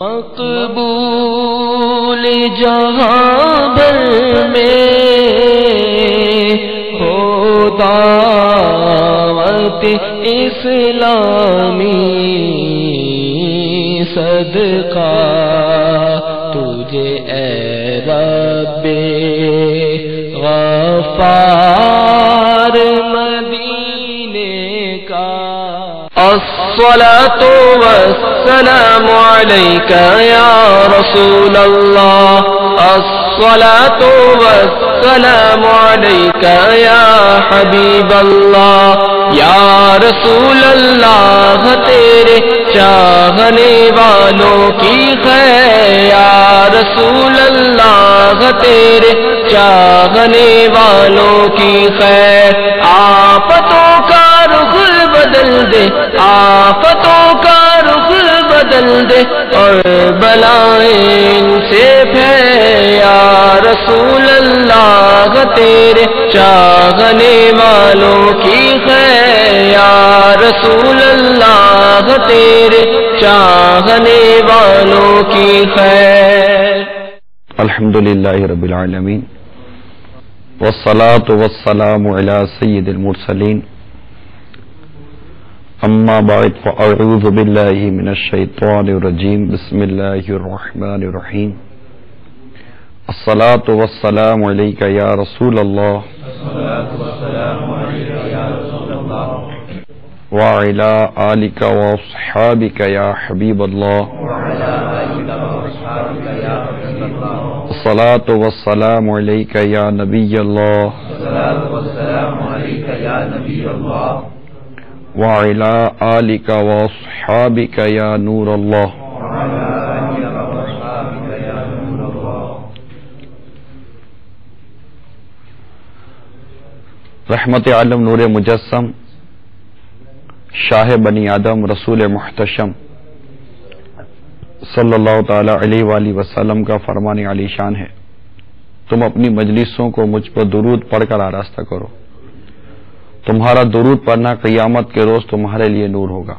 مقبول جہاں بھر میں ہو دعوت اسلامی، صدقہ تجھے اے رب غفار مدینے کا۔ الصلاة والسلام عليك يا رسول الله، الصلاة والسلام عليك يا حبيب الله، یا رسول اللہ تیرے چاہنے والوں کی خیر، یا رسول اللہ تیرے چاہنے والوں کی خیر، آفتوں کا رخ بدل دے، آفتوں کا رخ بدل دے اور بلائیں سے پھیر، یا رسول اللہ تیرے چاہنے والوں کی خیر، یا رسول اللہ تیرے چاہنے والوں کی خیر۔ الحمدللہ رب العالمین، والصلاة والسلام علی سید المرسلین، اما بعد فاعوذ باللہ من الشیطان الرجیم، بسم اللہ الرحمن الرحیم۔ الصلاة والسلام علیک یا رسول اللہ، وعلی آلک واصحابک یا حبیب اللہ، الصلاة والسلام علیک یا نبی اللہ، وعلی آلک واصحابک یا نور اللہ۔ رحمت عالم نور مجسم، شاہ بنی آدم، رسول محتشم صلی اللہ تعالی علیہ وآلہ وسلم کا فرمان علی شان ہے، تم اپنی مجلسوں کو مجھ پر درود پڑھ کر آراستہ کرو، تمہارا درود پڑھنا قیامت کے روز تمہارے لیے نور ہوگا۔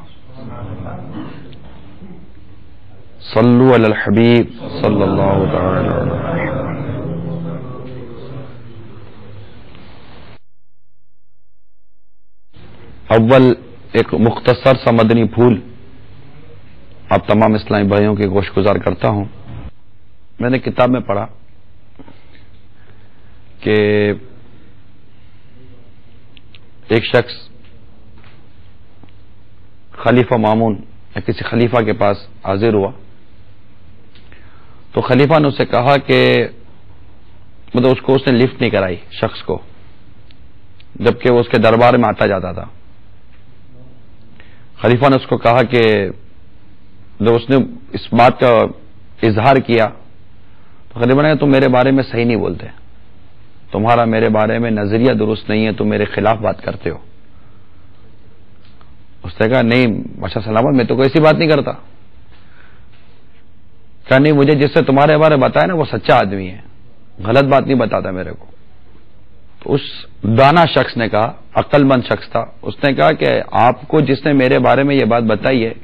صلو علی الحبیب صلی اللہ تعالی علیہ وسلم۔ اول ایک مختصر سا مدنی پھول آپ تمام اسلامی بھائیوں کے گوش گزار کرتا ہوں۔ میں نے کتاب میں پڑھا کہ ایک شخص خلیفہ مامون یا کسی خلیفہ کے پاس حاضر ہوا تو خلیفہ نے اسے کہا کہ مطلب اس نے لفٹ نہیں کرائی شخص کو، جبکہ وہ اس کے دربار میں آتا جاتا تھا۔ خلیفہ نے اس کو کہا کہ جب اس نے اس بات کا اظہار کیا تو خلیفہ نے کہا تم میرے بارے میں صحیح نہیں بولتے، تمہارا میرے بارے میں نظریہ درست نہیں ہے، تم میرے خلاف بات کرتے ہو۔ اس نے کہا نہیں بادشاہ سلامت، میں تو کوئی ایسی بات نہیں کرتا۔ کہا نہیں، مجھے جس سے تمہارے بارے بتایا نا وہ سچا آدمی ہے، غلط بات نہیں بتاتا میرے کو۔ تو اس دانا شخص نے کہا، عقل مند شخص تھا، اس نے کہا کہ آپ کو جس نے میرے بارے میں یہ بات بتائی ہے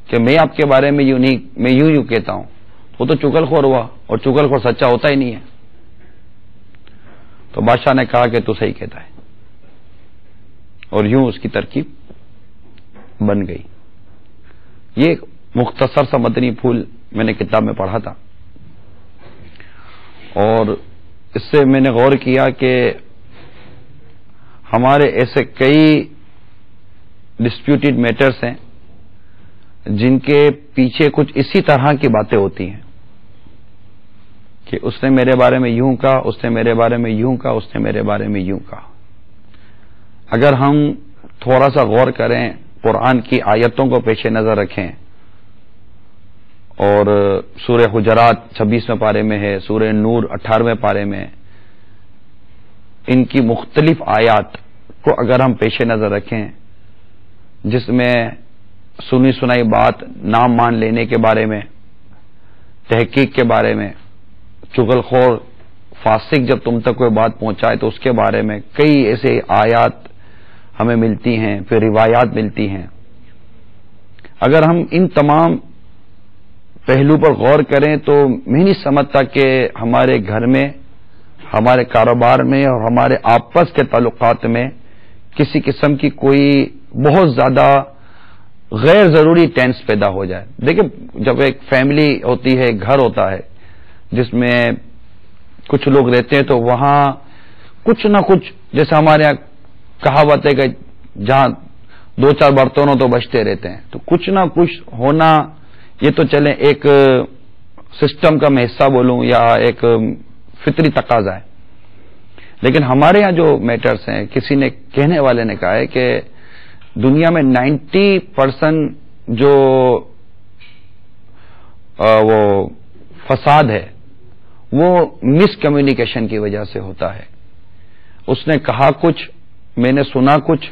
کہ میں آپ کے بارے میں یوں کہتا ہوں، وہ تو چغل خور ہوا، اور چغل خور سچا ہوتا ہی نہیں ہے۔ تو بادشاہ نے کہا کہ تو صحیح کہتا ہے، اور یوں اس کی ترکیب بن گئی۔ یہ ایک مختصر سا مدنی پھول میں نے کتاب میں پڑھا تھا، اور اس سے میں نے غور کیا کہ ہمارے ایسے کئی ڈسپیوٹیڈ میٹرز ہیں جن کے پیچھے کچھ اسی طرح کی باتیں ہوتی ہیں کہ اس نے میرے بارے میں یوں کہا، اس نے میرے بارے میں یوں کہا، اس نے میرے بارے میں یوں کہا۔ اگر ہم تھوڑا سا غور کریں، قرآن کی آیتوں کو پیش نظر رکھیں، اور سورہ حجرات 26ویں پارے میں ہے، سورہ نور 18ویں پارے میں، ان کی مختلف آیات کو اگر ہم پیش نظر رکھیں جس میں سنی سنائی بات نام مان لینے کے بارے میں، تحقیق کے بارے میں، چغل خور فاسق جب تم تک کوئی بات پہنچائے تو اس کے بارے میں کئی ایسے آیات ہمیں ملتی ہیں، پھر روایات ملتی ہیں۔ اگر ہم ان تمام پہلو پر غور کریں تو میں نہیں سمجھتا کہ ہمارے گھر میں، ہمارے کاروبار میں اور ہمارے آپس کے تعلقات میں کسی قسم کی کوئی بہت زیادہ غیر ضروری ٹینس پیدا ہو جائے. دیکھیں، جب ایک فیملی ہوتی ہے، ایک گھر ہوتا ہے جس میں کچھ لوگ رہتے ہیں، تو وہاں کچھ نہ کچھ، جیسے ہمارے یہاں کہاوت ہے کہ جہاں 2-4 برتن ہو تو بچتے رہتے ہیں، تو کچھ نہ کچھ ہونا، یہ تو چلیں ایک سسٹم کا میں حصہ بولوں یا ایک فطری تقاضا ہے. لیکن ہمارے ہاں جو میٹرز ہیں، کسی نے، کہنے والے نے کہا ہے کہ دنیا میں 90% جو وہ فساد ہے وہ مس کمیونیکیشن کی وجہ سے ہوتا ہے. اس نے کہا کچھ، میں نے سنا کچھ،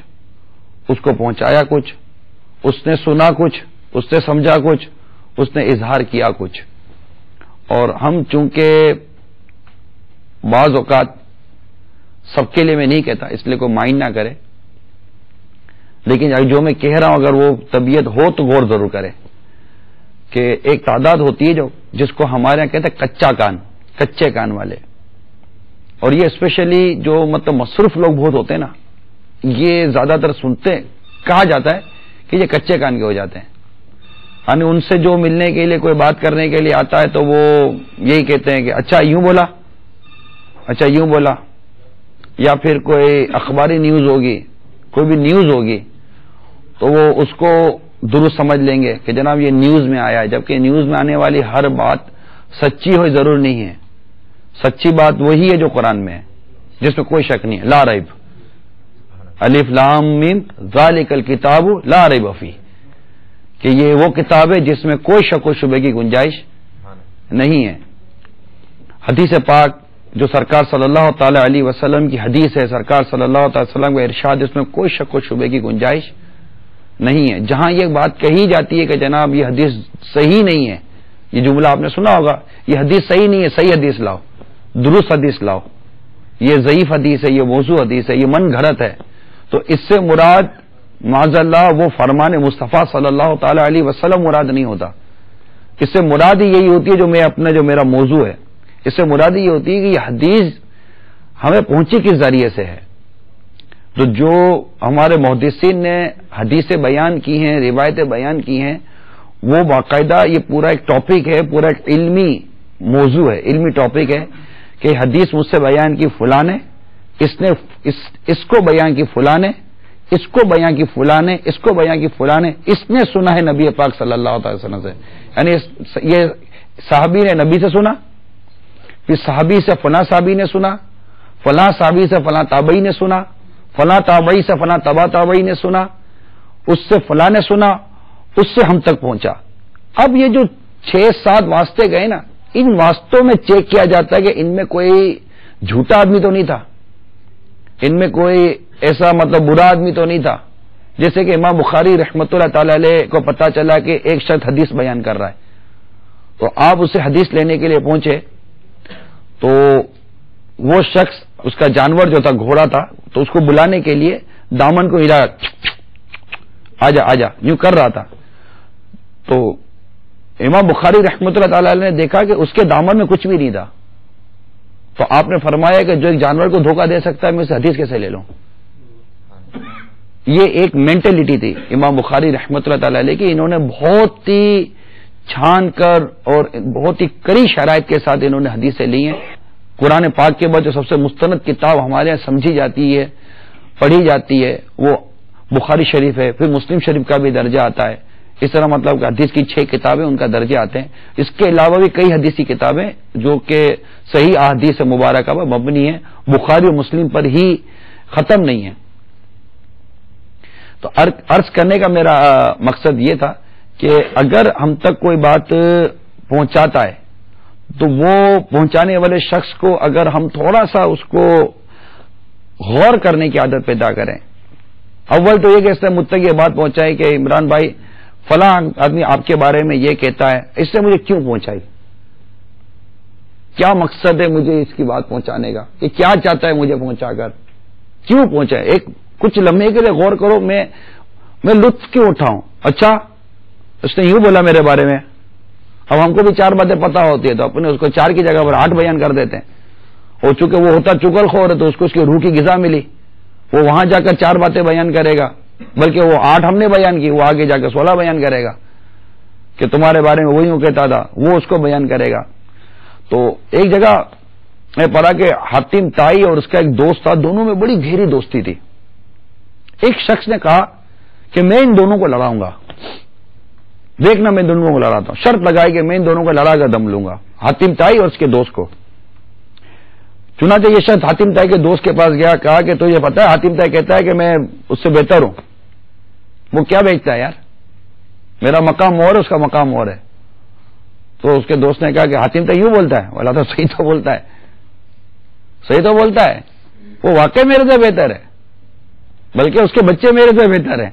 اس کو پہنچایا کچھ، اس نے سنا کچھ، اس نے سمجھا کچھ، اس نے اظہار کیا کچھ. اور ہم چونکہ بعض اوقات، سب کے لیے میں نہیں کہتا، اس لیے کوئی مائنڈ نہ کرے، لیکن جو میں کہہ رہا ہوں اگر وہ طبیعت ہو تو غور ضرور کرے کہ ایک تعداد ہوتی ہے جس کو ہمارے یہاں کہتے ہیں کچا کان، کچے کان والے. اور یہ اسپیشلی جو مطلب مصروف لوگ بہت ہوتے ہیں نا، یہ زیادہ تر سنتے، کہا جاتا ہے کہ یہ کچے کان کے ہو جاتے ہیں. یعنی ان سے جو ملنے کے لیے، کوئی بات کرنے کے لیے آتا ہے تو وہ یہی کہتے ہیں کہ اچھا یوں بولا، اچھا یوں بولا. یا پھر کوئی اخباری نیوز ہوگی، کوئی بھی نیوز ہوگی تو وہ اس کو درست سمجھ لیں گے کہ جناب یہ نیوز میں آیا ہے، جبکہ نیوز میں آنے والی ہر بات سچی ہو ضرور نہیں ہے. سچی بات وہی ہے جو قرآن میں ہے، جس میں کوئی شک نہیں ہے. لا ریب، الف لام میم ذالک الکتاب لا ریب فیہ، کہ یہ وہ کتاب ہے جس میں کوئی شک و شبہ کی گنجائش نہیں ہے. حدیث پاک جو سرکار صلی اللہ تعالی علیہ وسلم کی حدیث ہے، سرکار صلی اللہ تعالی وسلم کا ارشاد، اس میں کوئی شک و شبہ کی گنجائش نہیں ہے. جہاں یہ بات کہی جاتی ہے کہ جناب یہ حدیث صحیح نہیں ہے، یہ جملہ آپ نے سنا ہوگا، یہ حدیث صحیح نہیں ہے، صحیح حدیث لاؤ، درست حدیث لاؤ، یہ ضعیف حدیث ہے، یہ موضوع حدیث ہے، یہ من گھڑت ہے، تو اس سے مراد معاذ اللہ وہ فرمان مصطفیٰ صلی اللہ تعالی علیہ وسلم مراد نہیں ہوتا. اس سے مراد ہی یہی ہوتی ہے جو میرا موضوع ہے، اس سے مراد یہ ہوتی ہے کہ یہ حدیث ہمیں پہنچی کس ذریعے سے ہے. تو جو ہمارے محدثین نے حدیثیں بیان کی ہیں، روایتیں بیان کی ہیں، وہ باقاعدہ یہ پورا ایک ٹاپک ہے، پورا ایک علمی موضوع ہے، علمی ٹاپک ہے کہ حدیث مجھ سے بیان کی فلاں نے، اس کو بیان کی فلاں نے، اس کو بیان کی فلاں نے، اس کو بیان کی فلاں نے، اس نے سنا ہے نبی پاک صلی اللہ علیہ وسلم سے. یعنی یہ صحابی نے نبی سے سنا، پھر صحابی سے فلاں صحابی نے سنا، فلاں صحابی سے فلاں تابعی نے سنا، فلاں تابعی سے فلاں تبع تابعی نے سنا، اس سے فلاں نے سنا، اس سے ہم تک پہنچا. اب یہ جو 6-7 واسطے گئے نا، ان واسطوں میں چیک کیا جاتا ہے کہ ان میں کوئی جھوٹا آدمی تو نہیں تھا، ان میں کوئی ایسا مطلب برا آدمی تو نہیں تھا. جیسے کہ امام بخاری رحمۃ اللہ تعالی علیہ کو پتا چلا کہ ایک شخص حدیث بیان کر رہا ہے، تو آپ اسے حدیث لینے کے لیے پہنچے، تو وہ شخص، اس کا جانور جو تھا گھوڑا تھا، تو اس کو بلانے کے لیے دامن کو ہلایا، آجا آجا یوں کر رہا تھا. تو امام بخاری رحمۃ اللہ تعالی علیہ نے دیکھا کہ اس کے دامن میں کچھ بھی نہیں تھا. تو آپ نے فرمایا کہ جو ایک جانور کو دھوکہ دے سکتا ہے میں اسے حدیث کیسے لے لوں. یہ ایک مینٹلٹی تھی امام بخاری رحمۃ اللہ تعالی علیہ کی. انہوں نے بہت ہی چھان کر اور بہت ہی کڑی شرائط کے ساتھ انہوں نے حدیثیں لی ہیں. قرآن پاک کے بعد جو سب سے مستند کتاب ہمارے یہاں سمجھی جاتی ہے، پڑھی جاتی ہے، وہ بخاری شریف ہے. پھر مسلم شریف کا بھی درجہ آتا ہے. اس طرح مطلب کہ حدیث کی 6 کتابیں ان کا درجے آتے ہیں. اس کے علاوہ بھی کئی حدیثی کتابیں جو کہ صحیح احادیث مبارکہ پر مبنی ہیں، بخاری اور مسلم پر ہی ختم نہیں ہیں. تو عرض کرنے کا میرا مقصد یہ تھا کہ اگر ہم تک کوئی بات پہنچاتا ہے تو وہ پہنچانے والے شخص کو اگر ہم تھوڑا سا اس کو غور کرنے کی عادت پیدا کریں. اول تو یہ کہ اس نے مجھ تک یہ بات پہنچائی کہ عمران بھائی فلاں آدمی آپ کے بارے میں یہ کہتا ہے، اس سے مجھے کیوں پہنچائی، کیا مقصد ہے مجھے اس کی بات پہنچانے کا، یہ کیا چاہتا ہے مجھے پہنچا کر، کیوں پہنچائے. ایک کچھ لمحے کے لیے غور کرو، میں لطف کیوں اٹھاؤں. اچھا اس نے یوں بولا میرے بارے میں، اب ہم کو بھی 4 باتیں پتا ہوتی ہے تو اپنے اس کو 4 کی جگہ پر 8 بیان کر دیتے ہیں. اور چونکہ وہ ہوتا چگل خور ہے تو اس کو اس کی روح کی غذا ملی, وہ وہاں جا کر 4 باتیں بیان کرے گا, بلکہ وہ 8 ہم نے بیان کی, وہ آگے جا کر 16 بیان کرے گا کہ تمہارے بارے میں وہی ہوں کہتا تھا, وہ اس کو بیان کرے گا. تو ایک جگہ میں پڑھا کہ حاتم طائی اور اس کا ایک دوست تھا, دونوں میں بڑی گہری دوستی تھی. ایک شخص نے کہا کہ میں ان دونوں کو لڑاؤں گا, دیکھنا میں دونوں کو لڑاتا ہوں, شرط لگائی کہ میں ان دونوں کو لڑا کر دم لوں گا, حاتم طائی اور اس کے دوست کو. چنانچہ یہ شخص حاتم طائی کے دوست کے پاس گیا, کہا کہ تو یہ پتا ہے, حاتم طائی کہتا ہے کہ میں اس سے بہتر ہوں. وہ کیا بیچتا ہے یار, میرا مقام اور اس کا مقام اور ہے. تو اس کے دوست نے کہا کہ حاتم طائی یوں بولتا ہے, بولا تو صحیح تو بولتا ہے, صحیح تو بولتا ہے, وہ واقعی میرے سے بہتر ہے, بلکہ اس کے بچے میرے سے بہتر ہیں,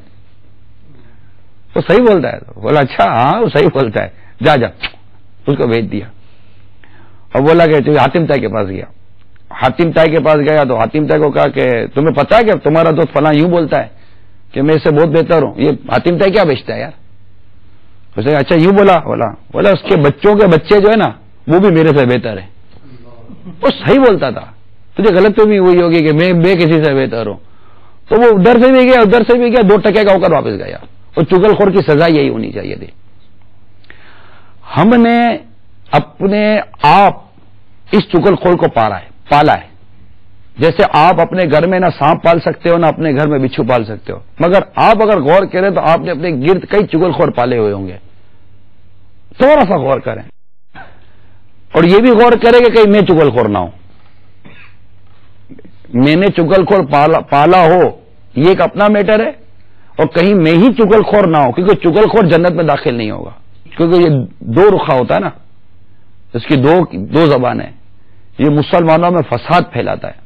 وہ صحیح بولتا ہے. بولا اچھا ہاں وہ صحیح بولتا ہے, جا جا, اس کو بھیج دیا. اور بولا کہ حاتم طائی کے پاس گیا. حاتم طائی کے پاس گیا تو حاتم طائی کو کہا کہ تمہیں پتا ہے کہ تمہارا دوست فلاں یوں بولتا ہے کہ میں اس سے بہت بہتر ہوں, یہ حاتم طائی کیا بیچتا ہے یار. اس نے اچھا یوں بولا, بولا اس کے بچوں کے بچے جو ہے نا وہ بھی میرے سے بہتر ہے. وہ صحیح بولتا تھا, تجھے غلط فہمی ہوئی ہوگی کہ میں کسی سے بہتر ہوں. تو وہ ادھر سے بھی گیا, ادھر سے بھی گیا, 2 ٹکے کا ہو کر واپس گیا. اور چگل خور کی سزا یہی ہونی چاہیے تھی. ہم نے اپنے آپ اس چگل خور کو پالا ہے. جیسے آپ اپنے گھر میں نہ سانپ پال سکتے ہو نہ اپنے گھر میں بچھو پال سکتے ہو, مگر آپ اگر غور کریں تو آپ نے اپنے گرد کئی چگل خور پالے ہوئے ہوں گے. تھوڑا سا غور کریں اور یہ بھی غور کریں کہ کہیں میں چگل خور نہ ہوں. میں نے چگل خور پالا ہو یہ ایک اپنا میٹر ہے, اور کہیں میں ہی چگل خور نہ ہوں, کیونکہ چگل خور جنت میں داخل نہیں ہوگا, کیونکہ یہ 2 رخا ہوتا ہے نا, اس کی دو زبانیں. یہ مسلمانوں میں فساد پھیلاتا ہے,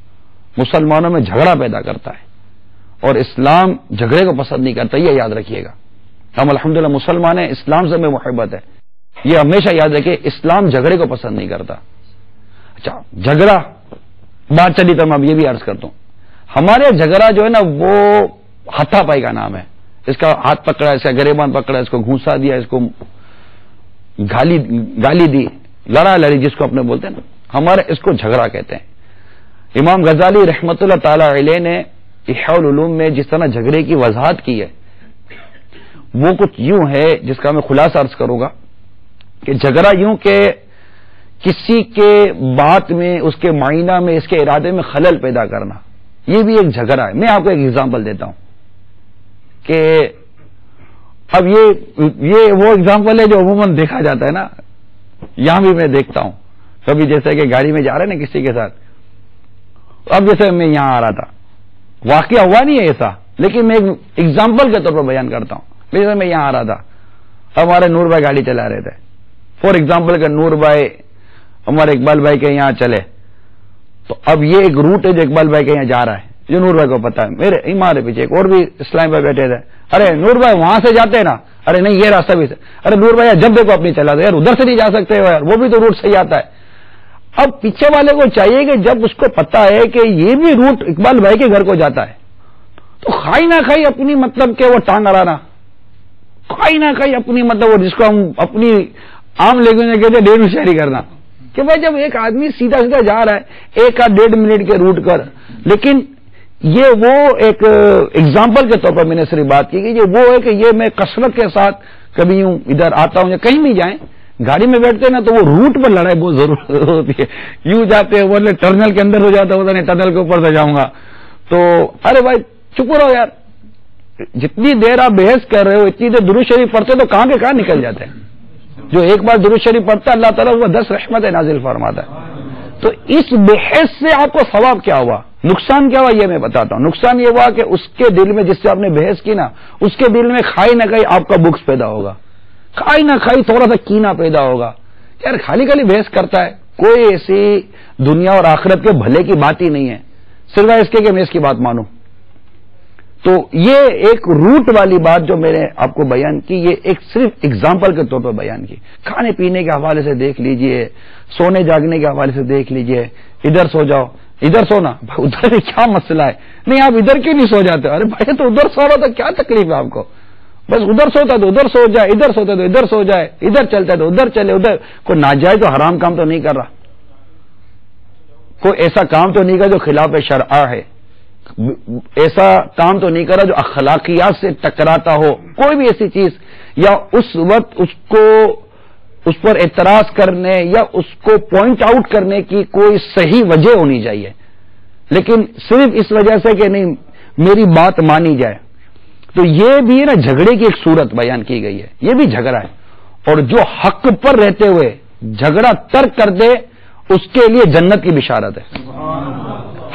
مسلمانوں میں جھگڑا پیدا کرتا ہے, اور اسلام جھگڑے کو پسند نہیں کرتا. یہ یاد رکھیے گا, ہم الحمدللہ مسلمان ہیں, اسلام سے ہمیں محبت ہے, یہ ہمیشہ یاد رکھیں, اسلام جھگڑے کو پسند نہیں کرتا. اچھا جھگڑا بات چلی تو میں اب یہ بھی عرض کرتا ہوں, ہمارے جھگڑا جو ہے نا وہ ہاتھا پائی کا نام ہے. اس کا ہاتھ پکڑا, اس کا گریبان پکڑا, اس کو گھونسا دیا, اس کو گالی دی, لڑی جس کو اپنے بولتے ہیں نا, ہمارے اس کو جھگڑا کہتے ہیں. امام غزالی رحمت اللہ تعالی علیہ نے احیاء العلوم میں جس طرح جھگڑے کی وضاحت کی ہے وہ کچھ یوں ہے, جس کا میں خلاصہ عرض کروں گا کہ جھگڑا یوں کہ کسی کے بات میں, اس کے معنی میں, اس کے ارادے میں خلل پیدا کرنا, یہ بھی ایک جھگڑا ہے. میں آپ کو ایک ایگزامپل دیتا ہوں کہ اب یہ وہ ایگزامپل ہے جو عموماً دیکھا جاتا ہے نا, یہاں بھی میں دیکھتا ہوں کبھی, جیسے کہ گاڑی میں جا رہے ہیں نا کسی کے ساتھ. اب جیسے میں یہاں آ رہا تھا, واقعہ ہوا نہیں ہے ایسا, لیکن میں ایک ایگزامپل کے طور پر بیان کرتا ہوں. جیسے میں یہاں آ رہا تھا, ہمارے نور بھائی گاڑی چلا رہے تھے, فار ایگزامپل کہ نور بھائی ہمارے اقبال بھائی کے یہاں چلے, تو اب یہ ایک روٹ ہے جو اقبال بھائی کے یہاں جا رہا ہے, جو نور بھائی کو پتا ہے. میرے ہمارے پیچھے ایک اور بھی اسلام بھائی بیٹھے تھے, ارے نور بھائی وہاں سے جاتے ہیں نا, ارے نہیں یہ راستہ بھی سے, ارے نور بھائی جب دیکھو اپنی چلا دے یار, ادھر سے نہیں جا سکتے ہو یار, وہ بھی تو روٹ صحیح آتا ہے. اب پیچھے والے کو چاہیے کہ جب اس کو پتا ہے کہ یہ بھی روٹ اقبال بھائی کے گھر کو جاتا ہے, تو خائی نہ خائی اپنی مطلب کہ وہ ٹانگ اڑانا, خائی نہ خائی اپنی مطلب وہ جس کو ہم اپنی عام لینگویج میں کہتے ہیں 1.5 شہری کرنا, کہ بھائی جب ایک آدمی سیدھا جا رہا ہے 1-1.5 منٹ کے روٹ کر, لیکن یہ وہ ایک ایگزامپل کے طور پر میں نے صرف بات کی کہ یہ وہ ہے کہ یہ میں کثرت کے ساتھ کبھی یوں ادھر آتا ہوں یا کہیں بھی جائیں, گاڑی میں بیٹھتے ہیں نا تو وہ روٹ پر لڑائی بہت ضرورت ہوتی ہے. یوں جاتے ہیں بولے ٹرنل کے اندر ہو جاتا ہوتا نہیں, ٹنل کے اوپر سے جاؤں گا, تو ارے بھائی چپ رہو یار, جتنی دیر آپ بحث کر رہے ہو اتنی دیر درود شریف پڑھتے تو کہاں کے کہاں نکل جاتے ہیں. جو ایک بار درود شریف پڑھتا ہے اللہ تعالیٰ وہ 10 رحمت نازل فرماتا ہے. تو اس بحث سے آپ کو ثواب کیا ہوا, نقصان کیا ہوا, یہ میں بتاتا ہوں. نقصان یہ ہوا کہ اس کے دل میں جس سے آپ نے بحث کی نا, اس کے دل میں کھائی نہ کھائی آپ کا بغض پیدا ہوگا, کھائی نہ کھائی تھوڑا سا کینہ پیدا ہوگا. یار خالی خالی بحث کرتا ہے, کوئی ایسی دنیا اور آخرت کے بھلے کی بات ہی نہیں ہے, سوائے اس کے کہ میں اس کی بات مانوں. تو یہ ایک روٹ والی بات جو میں نے آپ کو بیان کی, یہ ایک صرف اگزامپل کے طور پر بیان کی. کھانے پینے کے حوالے سے دیکھ لیجئے, سونے جاگنے کے حوالے سے دیکھ لیجئے, ادھر سو جاؤ, ادھر سونا, ادھر کیا مسئلہ ہے, نہیں آپ ادھر کیوں نہیں سو جاتے, ارے بھائی تو ادھر سو رہا تو کیا تکلیف ہے آپ کو, بس ادھر سوتا تو ادھر سو جائے، ادھر سوتا تو ادھر سو جائے، ادھر چلتا تو ادھر چلے، ادھر کوئی ناجائز تو حرام کام تو نہیں کر رہا، کوئی ایسا کام تو نہیں کر جو خلاف شرع ہے، ایسا کام تو نہیں کرا جو اخلاقیات سے ٹکراتا ہو، کوئی بھی ایسی چیز یا اس وقت اس پر اعتراض کرنے یا اس کو پوائنٹ آؤٹ کرنے کی کوئی صحیح وجہ ہونی چاہیے، لیکن صرف اس وجہ سے کہ نہیں میری بات مانی جائے، تو یہ بھی نا جھگڑے کی ایک صورت بیان کی گئی ہے، یہ بھی جھگڑا ہے، اور جو حق پر رہتے ہوئے جھگڑا ترک کر دے اس کے لیے جنت کی بشارت ہے۔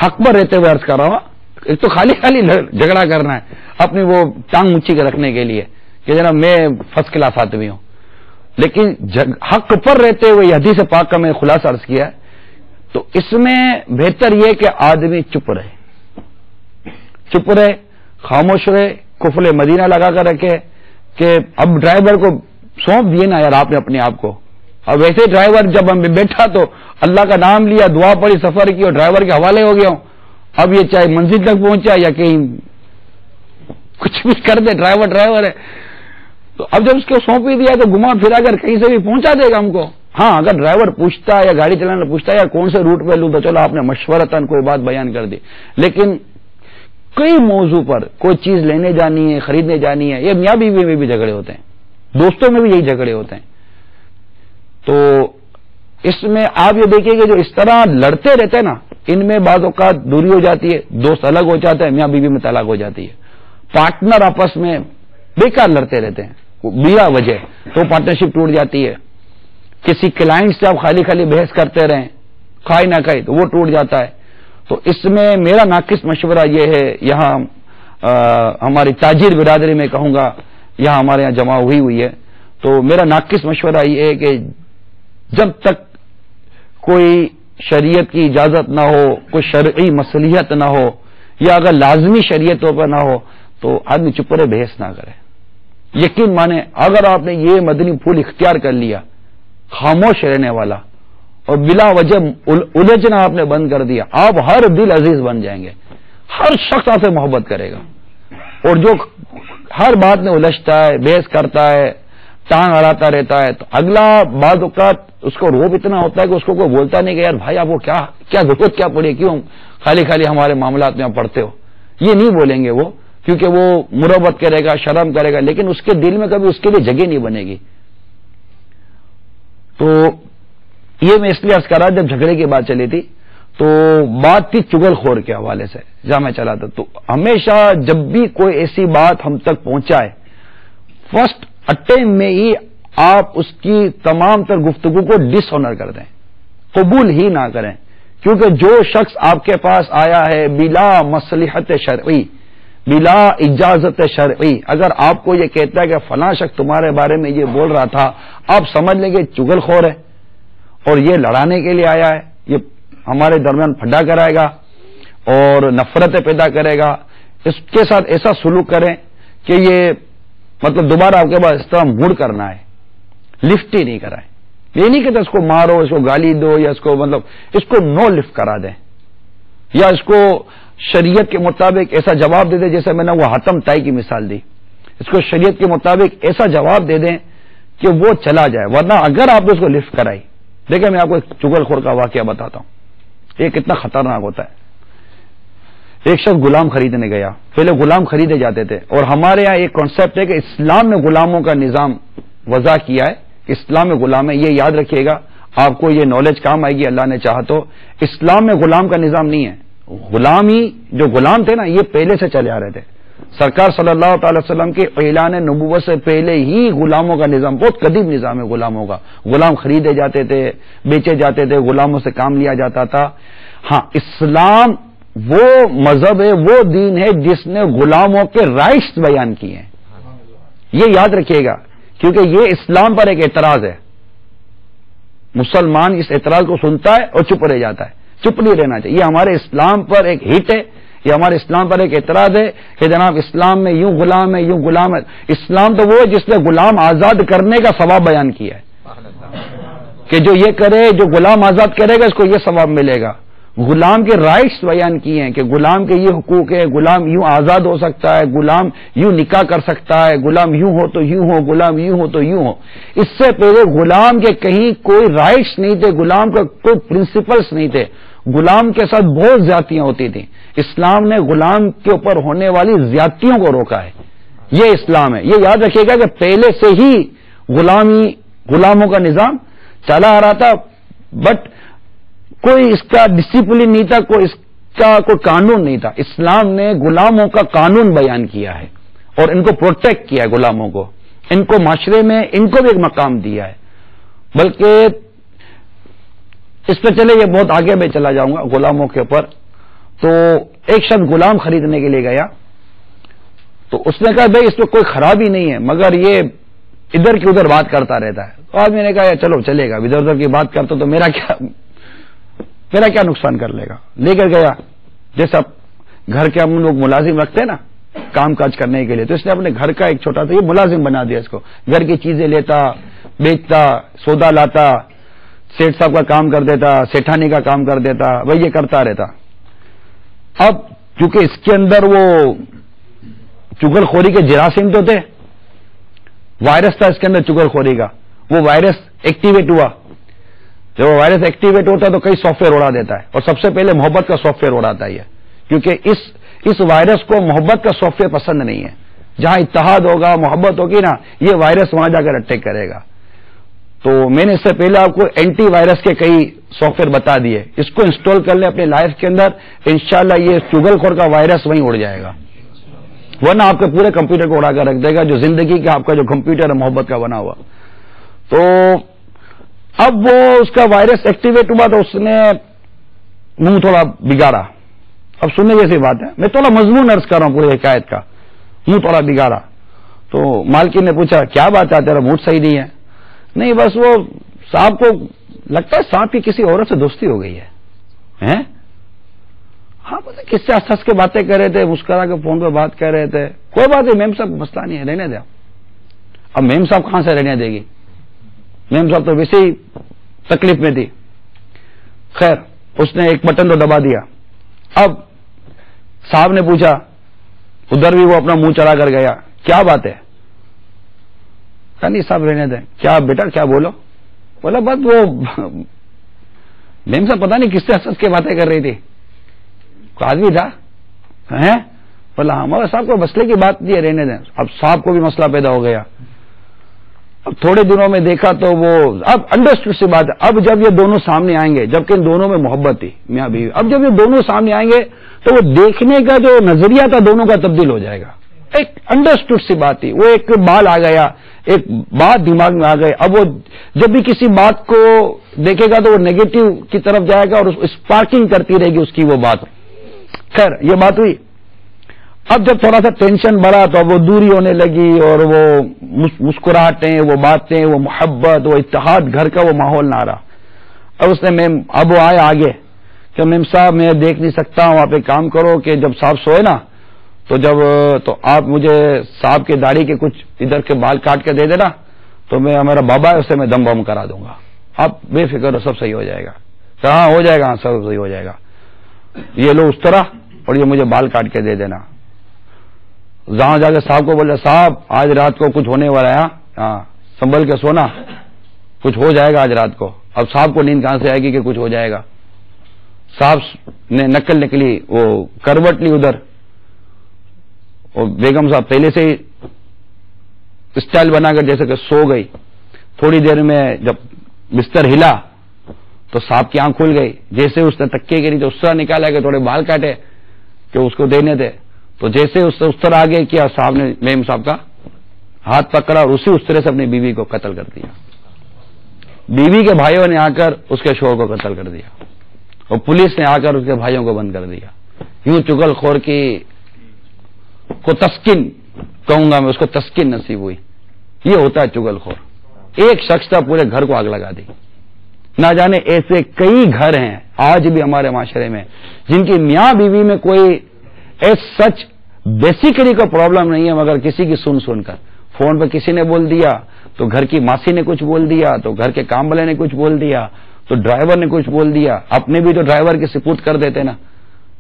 حق پر رہتے ہوئے عرض کر رہا ہوں، ایک تو خالی جھگڑا کرنا ہے اپنی وہ ٹانگ اونچی کے رکھنے کے لیے کہ جناب میں فرسٹ کلاس آدمی ہوں، لیکن حق پر رہتے ہوئے یہ حدیث پاک کا میں خلاصہ عرض کیا ہے، تو اس میں بہتر یہ کہ آدمی چپ رہے، خاموش رہے، قفل مدینہ لگا کر رکھے کہ اب ڈرائیور کو سونپ دیے نا یار آپ نے اپنے آپ کو، اب ویسے ڈرائیور جب ہم بیٹھا تو اللہ کا نام لیا، دعا پڑی، سفر کی اور ڈرائیور کے حوالے ہو گیا ہوں، اب یہ چاہے منزل تک پہنچا یا کہیں کچھ بھی کر دے، ڈرائیور ہے، تو اب جب اس کو سونپ ہی دیا تو گھما پھرا کر کہیں سے بھی پہنچا دے گا ہم کو۔ ہاں اگر ڈرائیور پوچھتا ہے یا گاڑی چلانا پوچھتا ہے یا کون سے روٹ پہ لوں تو چلو آپ نے مشورتاً کوئی بات بیان کر دی، لیکن کئی موضوع پر کوئی چیز لینے جانی ہے، خریدنے جانی ہے، یہ میاں بیوی میں بھی جھگڑے ہوتے ہیں، دوستوں میں بھی یہی جھگڑے ہوتے ہیں، تو اس میں آپ یہ دیکھیں کہ جو اس طرح لڑتے رہتے ہیں نا، ان میں بعض اوقات دوری ہو جاتی ہے، دوست الگ ہو جاتے ہیں، میاں بیوی میں طلاق ہو جاتی ہے، پارٹنر آپس میں بیکار لڑتے رہتے ہیں بلا وجہ، تو پارٹنرشپ ٹوٹ جاتی ہے، کسی کلائنٹ سے آپ خالی بحث کرتے رہیں کھائی نہ کھائی تو وہ ٹوٹ جاتا ہے۔ تو اس میں میرا ناقص مشورہ یہ ہے، یہاں ہماری تاجر برادری میں کہوں گا، یہاں ہمارے یہاں جمع ہوئی ہے، تو میرا ناقص مشورہ یہ ہے کہ جب تک کوئی شریعت کی اجازت نہ ہو، کوئی شرعی مصلحت نہ ہو، یا اگر لازمی شریعت طور پر نہ ہو تو آدمی چپ رہے، بحث نہ کرے۔ یقین مانے اگر آپ نے یہ مدنی پھول اختیار کر لیا، خاموش رہنے والا اور بلا وجہ الجھنا آپ نے بند کر دیا، آپ ہر دل عزیز بن جائیں گے، ہر شخص آپ سے محبت کرے گا، اور جو ہر بات میں الجھتا ہے، بحث کرتا ہے، ٹانگ اڑاتا رہتا ہے، تو اگلا بعض اوقات اس کو روب اتنا ہوتا ہے کہ اس کو کوئی بولتا نہیں کہ یار بھائی آپ کو کیا ضرورت کیا پڑی، کیوں خالی ہمارے معاملات میں آپ پڑھتے ہو، یہ نہیں بولیں گے وہ، کیونکہ وہ مربت کرے گا، شرم کرے گا، لیکن اس کے دل میں کبھی اس کے لیے جگہ نہیں بنے گی۔ تو یہ میں اس لیے عرض کر رہا، جب جھگڑے کی بات چلی تھی تو بات تھی چغل خور کے حوالے سے، جہاں میں چلا تھا، تو ہمیشہ جب بھی کوئی ایسی بات ہم تک پہنچائے، فرسٹ اٹیمپٹ میں ہی آپ اس کی تمام تر گفتگو کو ڈس آنر کر دیں، قبول ہی نہ کریں، کیونکہ جو شخص آپ کے پاس آیا ہے بلا مصلحت شرعی، بلا اجازت شرعی، اگر آپ کو یہ کہتا ہے کہ فلاں شخص تمہارے بارے میں یہ بول رہا تھا، آپ سمجھ لیں گے چغل خور ہے اور یہ لڑانے کے لیے آیا ہے، یہ ہمارے درمیان پھڈا کرائے گا اور نفرتیں پیدا کرے گا، اس کے ساتھ ایسا سلوک کریں کہ یہ مطلب دوبارہ آپ کے پاس اس طرح موڈ کرنا ہے، لفٹ ہی نہیں کرائے، یہ نہیں کہتے اس کو مارو، اس کو گالی دو، یا اس کو مطلب اس کو نو لفٹ کرا دیں، یا اس کو شریعت کے مطابق ایسا جواب دے دیں، جیسے میں نے وہ حاتم طائی کی مثال دی، اس کو شریعت کے مطابق ایسا جواب دے دیں کہ وہ چلا جائے، ورنہ اگر آپ نے اس کو لفٹ کرائی، دیکھیں میں آپ کو ایک چغل خور کا واقعہ بتاتا ہوں، یہ کتنا خطرناک ہوتا ہے۔ ایک شخص غلام خریدنے گیا، پہلے غلام خریدے جاتے تھے، اور ہمارے یہاں ایک کانسیپٹ ہے کہ اسلام میں غلاموں کا نظام وضع کیا ہے، اسلام میں غلام ہے، یہ یاد رکھیے گا، آپ کو یہ نالج کام آئے گی اللہ نے چاہا تو، اسلام میں غلام کا نظام نہیں ہے، غلامی جو غلام تھے نا یہ پہلے سے چلے آ رہے تھے، سرکار صلی اللہ تعالی وسلم کے اعلان نبوت سے پہلے ہی غلاموں کا نظام، بہت قدیم نظام ہے غلاموں کا، غلام خریدے جاتے تھے، بیچے جاتے تھے، غلاموں سے کام لیا جاتا تھا۔ ہاں اسلام وہ مذہب ہے، وہ دین ہے جس نے غلاموں کے رائٹس بیان کیے ہیں، یہ یاد رکھیے گا، کیونکہ یہ اسلام پر ایک اعتراض ہے، مسلمان اس اعتراض کو سنتا ہے اور چپ رہ جاتا ہے، چپ نہیں رہنا چاہیے، یہ ہمارے اسلام پر ایک ہٹ ہے، یہ ہمارے اسلام پر ایک اعتراض ہے کہ جناب اسلام میں یوں غلام ہے، یوں غلام ہے۔ اسلام تو وہ ہے جس نے غلام آزاد کرنے کا ثواب بیان کیا ہے کہ جو یہ کرے، جو غلام آزاد کرے گا اس کو یہ ثواب ملے گا، غلام کے رائٹس بیان کیے ہیں کہ غلام کے یہ حقوق ہیں، غلام یوں آزاد ہو سکتا ہے، غلام یوں نکاح کر سکتا ہے، غلام یوں ہو تو یوں ہو، غلام یوں ہو تو یوں ہو. اس سے پہلے غلام کے کہیں کوئی رائٹس نہیں تھے، غلام کا کوئی پرنسپلس نہیں تھے، غلام کے ساتھ بہت زیادتیاں ہوتی تھیں. اسلام نے غلام کے اوپر ہونے والی زیادتیوں کو روکا ہے. یہ اسلام ہے. یہ یاد رکھیے گا کہ پہلے سے ہی غلاموں کا نظام چلا آ رہا تھا، بٹ کوئی اس کا ڈسپلن نہیں تھا، کوئی اس کا کوئی قانون نہیں تھا. اسلام نے غلاموں کا قانون بیان کیا ہے اور ان کو پروٹیکٹ کیا ہے، غلاموں کو، ان کو معاشرے میں ان کو بھی ایک مقام دیا ہے. بلکہ اس پہ چلے، یہ بہت آگے میں چلا جاؤں گا غلاموں کے اوپر. تو ایک شخص غلام خریدنے کے لیے گیا تو اس نے کہا بھائی اس میں کوئی خرابی نہیں ہے، مگر یہ ادھر کی ادھر بات کرتا رہتا ہے. تو آدمی نے کہا چلو چلے گا، ادھر ادھر کی بات کرتا تو میرا کیا نقصان کر لے گا. لے کر گیا، جیسا گھر کے ہم لوگ ملازم رکھتے ہیں نا کام کاج کرنے کے لیے، تو اس نے اپنے گھر کا ایک چھوٹا سا یہ ملازم بنا دیا اس کو. گھر کی چیزیں لیتا، بیچتا، سودا لاتا، سیٹ صاحب کا کام کر دیتا، سیٹھانی کا کام کر دیتا، وہی یہ کرتا رہتا. اب چونکہ اس کے اندر وہ چغل خوری کے جراثیم تو تھے، وائرس تھا اس کے اندر چغل خوری کا، وہ وائرس ایکٹیویٹ ہوا. جب وہ وائرس ایکٹیویٹ ہوتا ہے تو کئی سافٹ ویئر اڑا دیتا ہے، اور سب سے پہلے محبت کا سافٹ ویئر اڑاتا ہے، کیونکہ اس وائرس کو محبت کا سافٹ ویئر پسند نہیں ہے. جہاں اتحاد ہوگا، محبت ہوگی نا، یہ وائرس وہاں جا کر اٹیک کرے گا. تو میں نے اس سے پہلے آپ کو اینٹی وائرس کے کئی سافٹ ویئر بتا دیے، اس کو انسٹال کر لیں اپنے لائف کے اندر، انشاءاللہ یہ چغل خور کا وائرس وہیں اڑ جائے گا. ورنہ آپ کے پورے کمپیوٹر کو اڑا کر رکھ دے گا، جو زندگی کا آپ کا جو کمپیوٹر ہے محبت کا بنا ہوا. تو اب وہ اس کا وائرس ایکٹیویٹ ہوا تو اس نے منہ تھوڑا بگاڑا. اب سننے جیسی بات ہے، میں تھوڑا مضمون عرض کر رہا ہوں پوری حکایت کا. منہ تھوڑا بگاڑا تو مالکین نے پوچھا کیا بات ہے، تیرا موڈ صحیح نہیں ہے؟ نہیں بس وہ صاحب کو لگتا ہے صاحب کی کسی عورت سے دوستی ہو گئی ہے. ہاں پتہ کس سے ہنس کے باتیں کر رہے تھے، مسکرا کے فون پہ بات کر رہے تھے. کوئی بات نہیں میم صاحب، مسئلہ نہیں ہے، رہنے دیا. اب میم صاحب کہاں سے رہنے دے گی، میم صاحب تو ویسے ہی تکلیف میں تھی. خیر اس نے ایک بٹن تو دبا دیا. اب صاحب نے پوچھا، ادھر بھی وہ اپنا منہ چڑھا کر گیا، کیا بات ہے؟ نہیں صاحب رہنے دیں. کیا بیٹا کیا بولو؟ بولا بس وہ میم صاحب پتہ نہیں کس سے ہنس کے باتیں کر رہی تھی، کوئی آدمی تھا. بولا ہاں مگر صاحب کو مسئلے کی بات نہیں ہے، رہنے دیں. اب صاحب کو بھی مسئلہ پیدا ہو گیا. اب تھوڑے دنوں میں دیکھا تو وہ اب انڈرسٹوڈ سی بات ہے. اب جب یہ دونوں سامنے آئیں گے، جبکہ ان دونوں میں محبت تھی میاں بیوی، اب جب یہ دونوں سامنے آئیں گے تو وہ دیکھنے کا جو نظریہ تھا دونوں کا تبدیل ہو جائے گا. ایک انڈرسٹوڈ سی بات تھی، وہ ایک بال آ گیا، ایک بات دماغ میں آ گئی. اب وہ جب بھی کسی بات کو دیکھے گا تو وہ نیگیٹو کی طرف جائے گا اور اسپارکنگ کرتی رہے گی اس کی وہ بات. خیر یہ بات ہوئی. اب جب تھوڑا سا ٹینشن بڑھا تو اب وہ دوری ہونے لگی اور وہ مسکراہٹیں، وہ باتیں، وہ محبت، وہ اتحاد، گھر کا وہ ماحول نہ رہا. اب اس نے میم اب وہ آئے آگے کہ میم صاحب میں دیکھ نہیں سکتا ہوں، آپ ایک کام کرو کہ جب صاحب سوئے نا تو آپ مجھے صاحب کے داڑھی کے کچھ ادھر کے بال کاٹ کے دے دینا، تو میں ہمارا بابا ہے اسے میں دم بم کرا دوں گا، آپ بے فکر ہو، سب صحیح ہو جائے گا. کہاں ہو جائے گا، ہاں سب صحیح ہو جائے گا. یہ لو اس طرح اور یہ مجھے بال کاٹ کے دے دینا. جہاں جا کے صاحب کو بولے صاحب آج رات کو کچھ ہونے والا ہے، ہاں سنبھل کے سونا، کچھ ہو جائے گا آج رات کو. اب صاحب کو نیند کہاں سے آئے گی کہ کچھ ہو جائے گا. صاحب نے نکل نکلی، وہ کروٹ لی ادھر، اور بیگم صاحب پہلے سے ہی اسٹائل بنا کر جیسے کہ سو گئی. تھوڑی دیر میں جب بستر ہلا تو صاحب کی آنکھ کھل گئی. جیسے اس نے تکیے کے نیچے اس طرح نکالا کہ تھوڑے بال کاٹے کہ اس کو دینے تھے، تو جیسے اس طرح آگے کیا، صاحب نے میم صاحب کا ہاتھ پکڑا اور اس طرح سے اپنی بیوی کو قتل کر دیا. بیوی کے بھائیوں نے آ کر اس کے شوہر کو قتل کر دیا اور پولیس نے آ کر اس کے بھائیوں کو بند کر دیا. یوں چغل خور کی کو تسکین کہوں گا میں، اس کو تسکین نصیب ہوئی. یہ ہوتا ہے چغل خور. ایک شخص تھا پورے گھر کو آگ لگا دی. نہ جانے ایسے کئی گھر ہیں آج بھی ہمارے معاشرے میں جن کی میاں بیوی میں کوئی سچ بیسیکلی کوئی پرابلم نہیں ہے، مگر کسی کی سن کر فون پہ کسی نے بول دیا، تو گھر کی ماسی نے کچھ بول دیا، تو گھر کے کام والے نے کچھ بول دیا، تو ڈرائیور نے کچھ بول دیا، اپنے بھی تو ڈرائیور کے سپرد کر دیتے نا،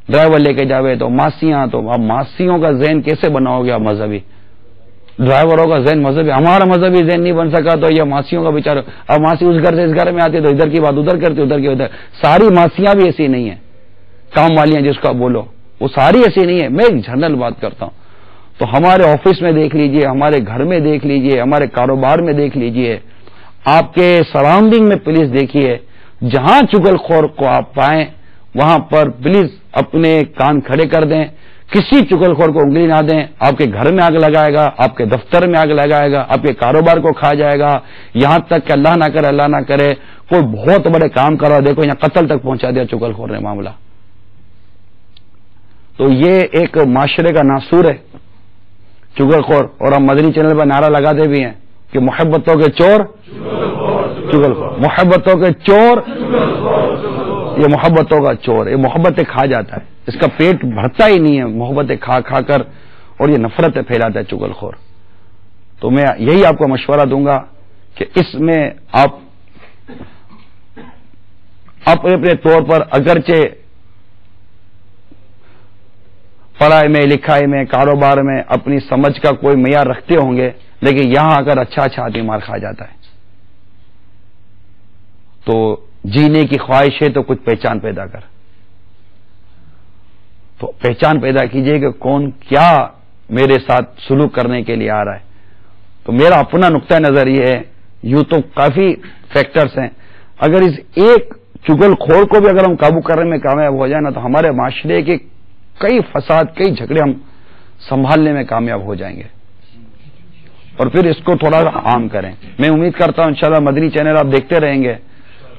ڈرائیور لے کے جاوے تو ماسیاں، تو اب ماسیوں کا ذہن کیسے بناؤ گے آپ مذہبی؟ ڈرائیوروں کا ذہن مذہبی، ہمارا مذہبی ذہن نہیں بن سکا تو یہ ماسیوں کا بیچارہ، اب ماسی اس گھر سے اس گھر میں آتی ہے تو ادھر کی بات ادھر کرتی، ادھر کی ادھر. ساری ماسیاں بھی ایسی نہیں ہیں، کام والیاں جس کا بولو وہ ساری ایسی نہیں ہے. میں ایک جنرل بات کرتا ہوں. تو ہمارے آفس میں دیکھ لیجئے، ہمارے گھر میں دیکھ لیجئے، ہمارے کاروبار میں دیکھ لیجئے، آپ کے سراؤنڈنگ میں پلیز دیکھیے، جہاں چغل خور کو آپ پائیں وہاں پر پلیز اپنے کان کھڑے کر دیں، کسی چغل خور کو انگلی نہ دیں. آپ کے گھر میں آگ لگائے گا، آپ کے دفتر میں آگ لگائے گا، آپ کے کاروبار کو کھا جائے گا، یہاں تک کہ اللہ نہ کرے کوئی بہت بڑے کام کر رہا، دیکھو یہاں قتل تک پہنچا دیا چغل خور نے معاملہ. تو یہ ایک معاشرے کا ناسور ہے چغل خور. اور ہم مدنی چینل پر نعرہ لگاتے بھی ہیں کہ محبتوں کے چور چغل خور، محبتوں کے چور، یہ محبتوں کا چور، یہ محبتیں کھا جاتا ہے، اس کا پیٹ بھرتا ہی نہیں ہے محبتیں کھا کھا کر، اور یہ نفرتیں پھیلاتا ہے چغل خور. تو میں یہی آپ کو مشورہ دوں گا کہ اس میں آپ اپنے طور پر اگرچہ پڑھائی میں، لکھائی میں، کاروبار میں اپنی سمجھ کا کوئی معیار رکھتے ہوں گے، لیکن یہاں آ کر اچھا آدمی مار کھا جاتا ہے. تو جینے کی خواہش ہے تو کچھ پہچان پیدا کر، تو پہچان پیدا کیجئے کہ کون کیا میرے ساتھ سلوک کرنے کے لیے آ رہا ہے. تو میرا اپنا نقطہ نظر یہ ہے، یوں تو کافی فیکٹرز ہیں، اگر اس ایک چغل خور کو بھی اگر ہم قابو کرنے میں کامیاب ہو جائیں نا تو ہمارے معاشرے کے کئی فساد، کئی جھگڑے ہم سنبھالنے میں کامیاب ہو جائیں گے. اور پھر اس کو تھوڑا سا عام کریں. میں امید کرتا ہوں انشاءاللہ مدنی چینل آپ دیکھتے رہیں گے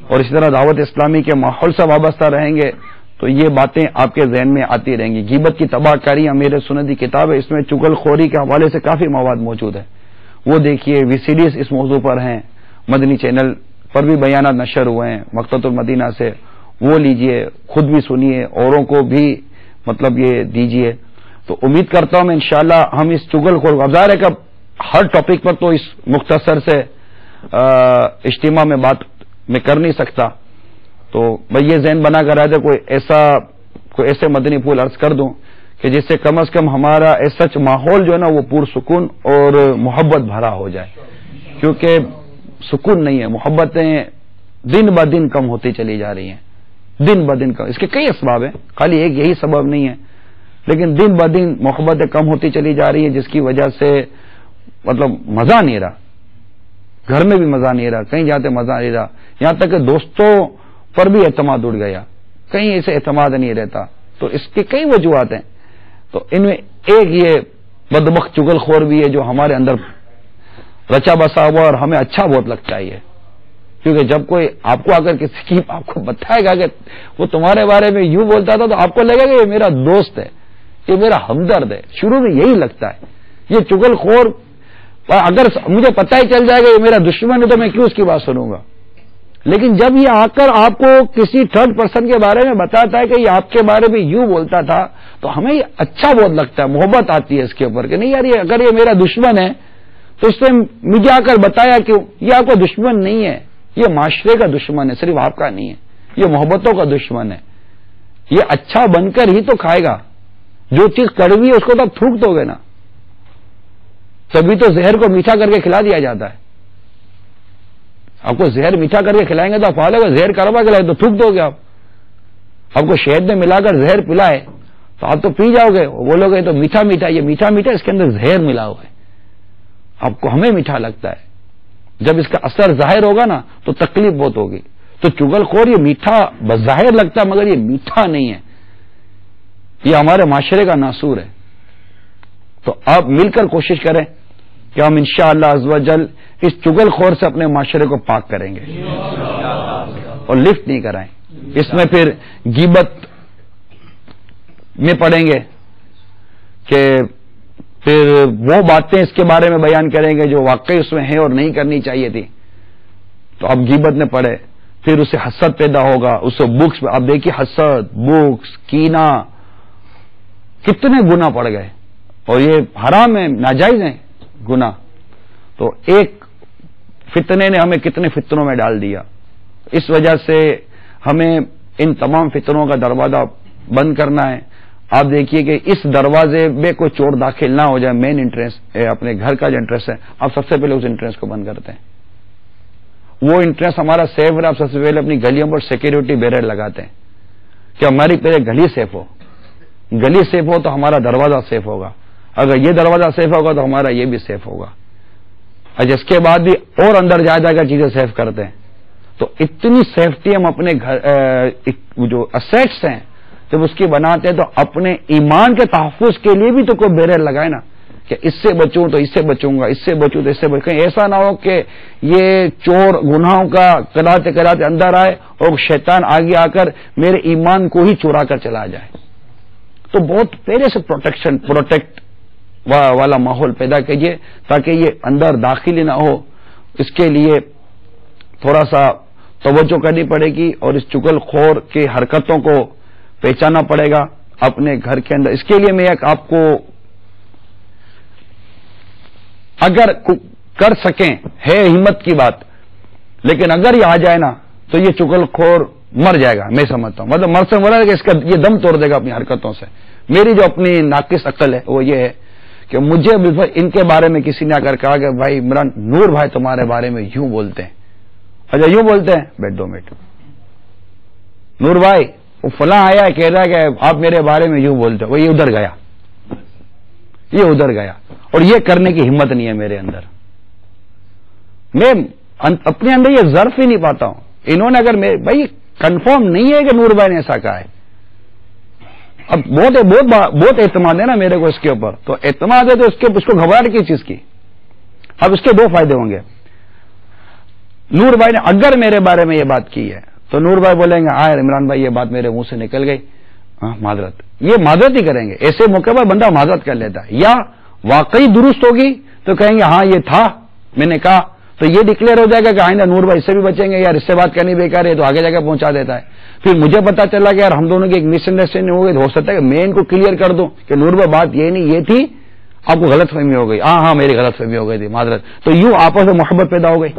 اور اسی طرح دعوت اسلامی کے ماحول سے وابستہ رہیں گے تو یہ باتیں آپ کے ذہن میں آتی رہیں گی. غیبت کی تباہ کاری امیر سنت کی کتاب ہے، اس میں چغل خوری کے حوالے سے کافی مواد موجود ہے، وہ دیکھیے. VCDs اس موضوع پر ہیں، مدنی چینل پر بھی بیانات نشر ہوئے ہیں مقتۃ المدینہ سے، وہ لیجئے، خود بھی سنیے، اوروں کو بھی مطلب یہ دیجئے. تو امید کرتا ہوں میں انشاءاللہ ہم اس چغل خور کو، ظاہر ہے کہ ہر ٹاپک پر تو اس مختصر سے اجتماع میں بات میں کر نہیں سکتا، تو میں یہ ذہن بنا کر رہا تھا کوئی ایسے مدنی پھول عرض کر دوں کہ جس سے کم از کم ہمارا سچ ماحول جو ہے نا وہ پرسکون اور محبت بھرا ہو جائے. کیونکہ سکون نہیں ہے، محبتیں دن بہ دن کم ہوتی چلی جا رہی ہیں، دن بہ دن کم. اس کے کئی اسباب ہیں، خالی ایک یہی سبب نہیں ہے، لیکن دن بہ دن محبتیں کم ہوتی چلی جا رہی ہیں، جس کی وجہ سے مطلب مزہ نہیں رہا، گھر میں بھی مزہ نہیں رہا، کہیں جاتے مزہ نہیں رہا، یہاں تک کہ دوستوں پر بھی اعتماد اٹھ گیا، کہیں اسے اعتماد نہیں رہتا. تو اس کی کئی وجوہات ہیں. تو ان میں ایک یہ بدبخت چغل خور بھی ہے جو ہمارے اندر رچا بسا ہوا اور ہمیں اچھا بہت لگتا ہے. کیونکہ جب کوئی آپ کو اگر کسی کی آپ کو بتائے گا کہ وہ تمہارے بارے میں یوں بولتا تھا تو آپ کو لگے گا یہ میرا دوست ہے، یہ میرا ہمدرد ہے. شروع میں یہی لگتا ہے. یہ چغل خور اگر مجھے پتہ ہی چل جائے گا یہ میرا دشمن ہے تو میں کیوں اس کی بات سنوں گا. لیکن جب یہ آ کر آپ کو کسی تھرڈ پرسن کے بارے میں بتاتا ہے کہ یہ آپ کے بارے میں یوں بولتا تھا تو ہمیں یہ اچھا بہت لگتا ہے، محبت آتی ہے اس کے اوپر کہ نہیں یار یہ اگر یہ میرا دشمن ہے تو اس نے مجھے آ کر بتایا کیوں. یہ آپ کا دشمن نہیں ہے، یہ معاشرے کا دشمن ہے، صرف آپ کا نہیں ہے، یہ محبتوں کا دشمن ہے. یہ اچھا بن کر ہی تو کھائے گا. جو چیز کڑوی ہے اس کو تو آپ تھوک دو گے نا، تبھی تو زہر کو میٹھا کر کے کھلا دیا جاتا ہے. آپ کو زہر میٹھا کر کے کھلائیں گے تو آپ پالے گا، زہر کڑوا کھلائے تو تھوک دو گے. آپ کو شہد میں ملا کر زہر پلائے تو آپ تو پی جاؤ گے، بولو گے تو میٹھا میٹھا، یہ میٹھا میٹھا اس کے اندر زہر ملا ہوا ہے. آپ کو ہمیں میٹھا لگتا ہے، جب اس کا اثر ظاہر ہوگا نا تو تکلیف بہت ہوگی. تو چغل خور یہ میٹھا بظاہر لگتا ہے مگر یہ میٹھا نہیں ہے، یہ ہمارے معاشرے کا ناسور ہے. تو آپ مل کر کوشش کریں کہ ہم انشاءاللہ عز و جل اس چغل خور سے اپنے معاشرے کو پاک کریں گے اور لفٹ نہیں کرائیں. اس میں پھر غیبت میں پڑیں گے کہ پھر وہ باتیں اس کے بارے میں بیان کریں گے جو واقعی اس میں ہیں اور نہیں کرنی چاہیے تھی. تو اب غیبت میں پڑے، پھر اسے حسد پیدا ہوگا، اسے بکس آپ دیکھیے حسد، بکس، کینہ، کتنے گناہ پڑ گئے اور یہ حرام ہے، ناجائز ہیں گناہ. تو ایک فتنے نے ہمیں کتنے فتنوں میں ڈال دیا. اس وجہ سے ہمیں ان تمام فتنوں کا دروازہ بند کرنا ہے. آپ دیکھیے کہ اس دروازے میں کوئی چور داخل نہ ہو جائے. مین انٹرنس اپنے گھر کا جو انٹرنس ہے آپ سب سے پہلے اس انٹرنس کو بند کرتے ہیں. وہ انٹرنس ہمارا سیف ہے. آپ سب سے پہلے اپنی گلیوں پر سیکورٹی بیرر لگاتے ہیں کہ ہماری پہلے گلی سیف ہو. گلی سیف ہو تو ہمارا دروازہ سیف ہوگا. اگر یہ دروازہ سیف ہوگا تو ہمارا یہ بھی سیف ہوگا. اور جس کے بعد بھی اور اندر جا کر چیزیں سیف کرتے ہیں. تو اتنی سیفٹی ہم اپنے گھر جو اسیٹس ہیں جب اس کی بناتے ہیں تو اپنے ایمان کے تحفظ کے لیے بھی تو کوئی بیرر لگائے نا کہ اس سے بچوں تو اس سے بچوں گا, اس سے بچوں تو اس سے بچوں. کہیں ایسا نہ ہو کہ یہ چور گناہوں کا کراتے کراتے اندر آئے اور شیطان آگے آ کر میرے ایمان کو ہی چرا کر چلا جائے. تو بہت پہلے سے پروٹیکٹ والا ماحول پیدا کیجیے تاکہ یہ اندر داخلی نہ ہو. اس کے لیے تھوڑا سا توجہ کرنی پڑے گی اور اس چگل خور کی حرکتوں کو پہچاننا پڑے گا اپنے گھر کے اندر. اس کے لیے میں ایک آپ کو اگر کر سکیں ہے ہمت کی بات, لیکن اگر یہ آ جائے نا تو یہ چگل خور مر جائے گا. میں سمجھتا ہوں مطلب مر سے مرا کہ اس کا یہ دم توڑ دے گا اپنی حرکتوں سے. میری جو اپنی ناقص عقل ہے وہ یہ ہے کہ مجھے ان کے بارے میں کسی نے اگر کہا کہ بھائی عمران نور بھائی تمہارے بارے میں یوں بولتے ہیں, اچھا یوں بولتے ہیں, بیٹھ 2 منٹ, نور بھائی وہ فلاں آیا کہہ رہا ہے کہ آپ میرے بارے میں یوں بولتے ہو, وہ یہ ادھر گیا, یہ ادھر گیا, اور یہ کرنے کی ہمت نہیں ہے میرے اندر. میں اپنے اندر یہ ظرف ہی نہیں پاتا ہوں. انہوں نے اگر بھائی کنفرم نہیں ہے کہ نور بھائی نے ایسا کہا ہے, اب بہت اعتماد ہے نا میرے کو اس کے اوپر, تو اعتماد ہے تو اس کو گھبراہٹ کی چیز کی. اب اس کے 2 فائدے ہوں گے. نور بھائی نے اگر میرے بارے میں یہ بات کی ہے تو نور بھائی بولیں گے ہاں عمران بھائی یہ بات میرے منہ سے نکل گئی, معذرت. یہ معذرت ہی کریں گے. ایسے موقع پر بندہ معذرت کر لیتا ہے. یا واقعی درست ہوگی تو کہیں گے ہاں یہ تھا میں نے کہا, تو یہ ڈکلیئر ہو جائے گا کہ آئندہ نور بھائی اس سے بھی بچیں گے, یار اس سے بات کرنی بیکار ہے, تو آگے جا کے پہنچا دیتا ہے. پھر مجھے پتا چلا کہ یار ہم دونوں کی ایک مس انڈرسٹینڈنگ ہو گئی, ہو سکتا ہے کہ میں ان کو کلیئر کر دوں کہ نور بھائی بات یہ نہیں یہ تھی, آپ کو غلط فہمی ہو گئی. ہاں میری غلط فہمی ہو گئی تھی, معذرت. تو یوں آپس میں محبت پیدا ہو گئی.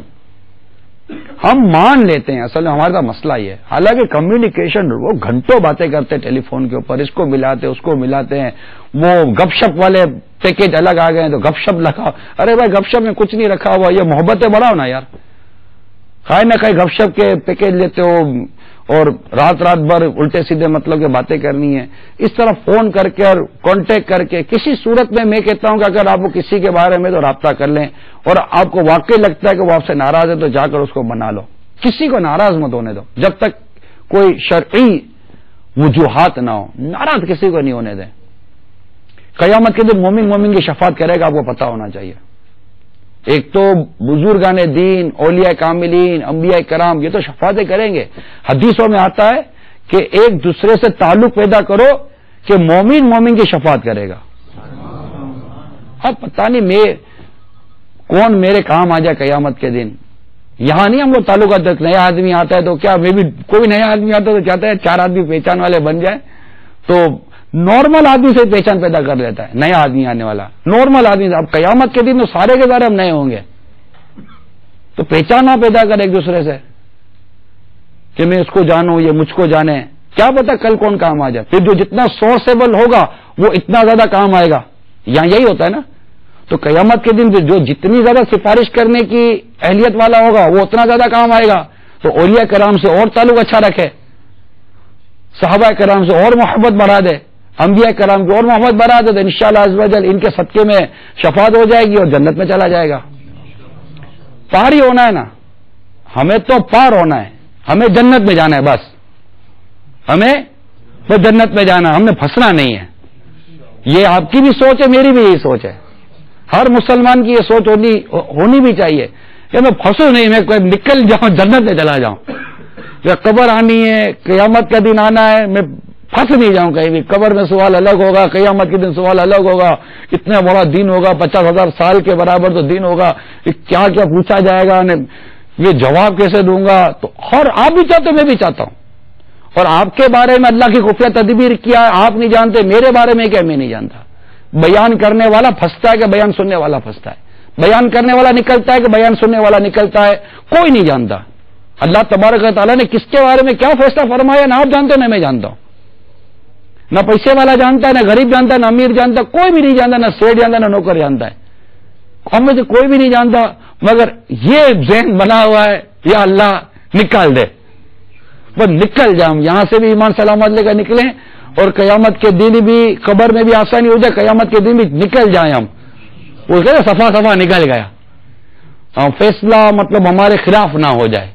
ہم مان لیتے ہیں, اصل میں ہمارا مسئلہ یہ ہے. حالانکہ کمیونیکیشن وہ گھنٹوں باتیں کرتے ہیں ٹیلی فون کے اوپر, اس کو ملاتے اس کو ملاتے ہیں. وہ گپ شپ والے پیکج الگ آ گئے ہیں تو گپ شپ لگاؤ. ارے بھائی گپ شپ میں کچھ نہیں رکھا ہوا, یہ محبتیں بڑھاؤ نا یار. خیر نہ خیر گپ شپ کے پیکج لیتے ہو اور رات بھر الٹے سیدھے مطلب کہ باتیں کرنی ہے. اس طرح فون کر کے اور کانٹیکٹ کر کے کسی صورت میں کہتا ہوں کہ اگر آپ کو کسی کے بارے میں تو رابطہ کر لیں اور آپ کو واقعی لگتا ہے کہ وہ آپ سے ناراض ہے تو جا کر اس کو بنا لو. کسی کو ناراض مت ہونے دو جب تک کوئی شرعی وجوہات نہ ہو. ناراض کسی کو نہیں ہونے دیں. قیامت کے دن مومن کی شفاعت کرے گا, آپ کو پتا ہونا چاہیے. ایک تو بزرگان دین, اولیاء کاملین, انبیاء کرام, یہ تو شفاعتیں کریں گے. حدیثوں میں آتا ہے کہ ایک دوسرے سے تعلق پیدا کرو کہ مومن کی شفاعت کرے گا. اب پتہ نہیں کون میرے کام آ جائے قیامت کے دن. یہاں نہیں ہم لوگ تعلقات تک. نیا آدمی آتا ہے تو کیا میں بھی کوئی نیا آدمی آتا ہے تو چاہتا ہے 4 آدمی پہچان والے بن جائے, تو نارمل آدمی سے پہچان پیدا کر لیتا ہے نیا آدمی آنے والا. نارمل آدمی سے اب قیامت کے دن تو سارے کے سارے ہم نئے ہوں گے, تو پہچان نہ پیدا کر ایک دوسرے سے کہ میں اس کو جانوں یہ مجھ کو جانے. کیا پتا کل کون کام آ جائے. پھر جو جتنا سورسیبل ہوگا وہ اتنا زیادہ کام آئے گا. یہاں یہی ہوتا ہے نا. تو قیامت کے دن جو جتنی زیادہ سفارش کرنے کی اہلیت والا ہوگا وہ اتنا زیادہ کام آئے گا. تو اولیاء کرام سے اور تعلق اچھا رکھے, صحابہ کرام سے اور محبت بڑھا دے, انبیاء کرام کی اور محبت بڑھا دے, تو انشاءاللہ عز و جل ان کے صدقے میں شفاعت ہو جائے گی اور جنت میں چلا جائے گا. پار ہی ہونا ہے نا, ہمیں تو پار ہونا ہے, ہمیں جنت میں جانا ہے. بس ہمیں وہ جنت میں جانا, ہم نے پھنسنا نہیں ہے. یہ آپ کی بھی سوچ ہے, میری بھی یہی سوچ ہے. ہر مسلمان کی یہ سوچ ہونی بھی چاہیے کہ میں پھنسوں نہیں, میں نکل جاؤں جنت میں چلا جاؤں. قبر آنی ہے, قیامت کا دن آنا ہے, میں پھنس نہیں جاؤں کہیں بھی. قبر میں سوال الگ ہوگا, قیامت کے دن سوال الگ ہوگا. اتنا بڑا دن ہوگا, 50,000 سال کے برابر تو دن ہوگا. کیا کیا پوچھا جائے گا, یہ جواب کیسے دوں گا. تو اور آپ بھی چاہتے, میں بھی چاہتا ہوں. اور آپ کے بارے میں اللہ کی خفیہ تدبیر کیا ہے آپ نہیں جانتے, میرے بارے میں کیا میں نہیں جانتا. بیان کرنے والا پھنستا ہے کہ بیان سننے والا پھنستا ہے. بیان کرنے والا نکلتا ہے کہ بیان سننے والا نکلتا ہے, کوئی نہیں جانتا. اللہ تبارک و تعالیٰ نے کس کے بارے میں کیا فیصلہ فرمایا نہ آپ جانتے ہو نہ میں جانتا ہوں، نہ پیسے والا جانتا ہے، نہ غریب جانتا ہے، نہ امیر جانتا ہے، کوئی بھی نہیں جانتا، نہ سیٹ جانتا ہے، نہ نوکر جانتا ہے، ہم میں سے کوئی بھی نہیں جانتا، مگر یہ ذہن بنا ہوا ہے یا اللہ نکال دے، بس نکل جائیں، ہم یہاں سے بھی ایمان سلامت لے کر نکلیں اور قیامت کے دن بھی قبر میں بھی آسانی ہو جائے، قیامت کے دن بھی نکل جائیں ہم، وہ کہتے صفا صفا نکل گیا، فیصلہ مطلب ہمارے خلاف نہ ہو جائے،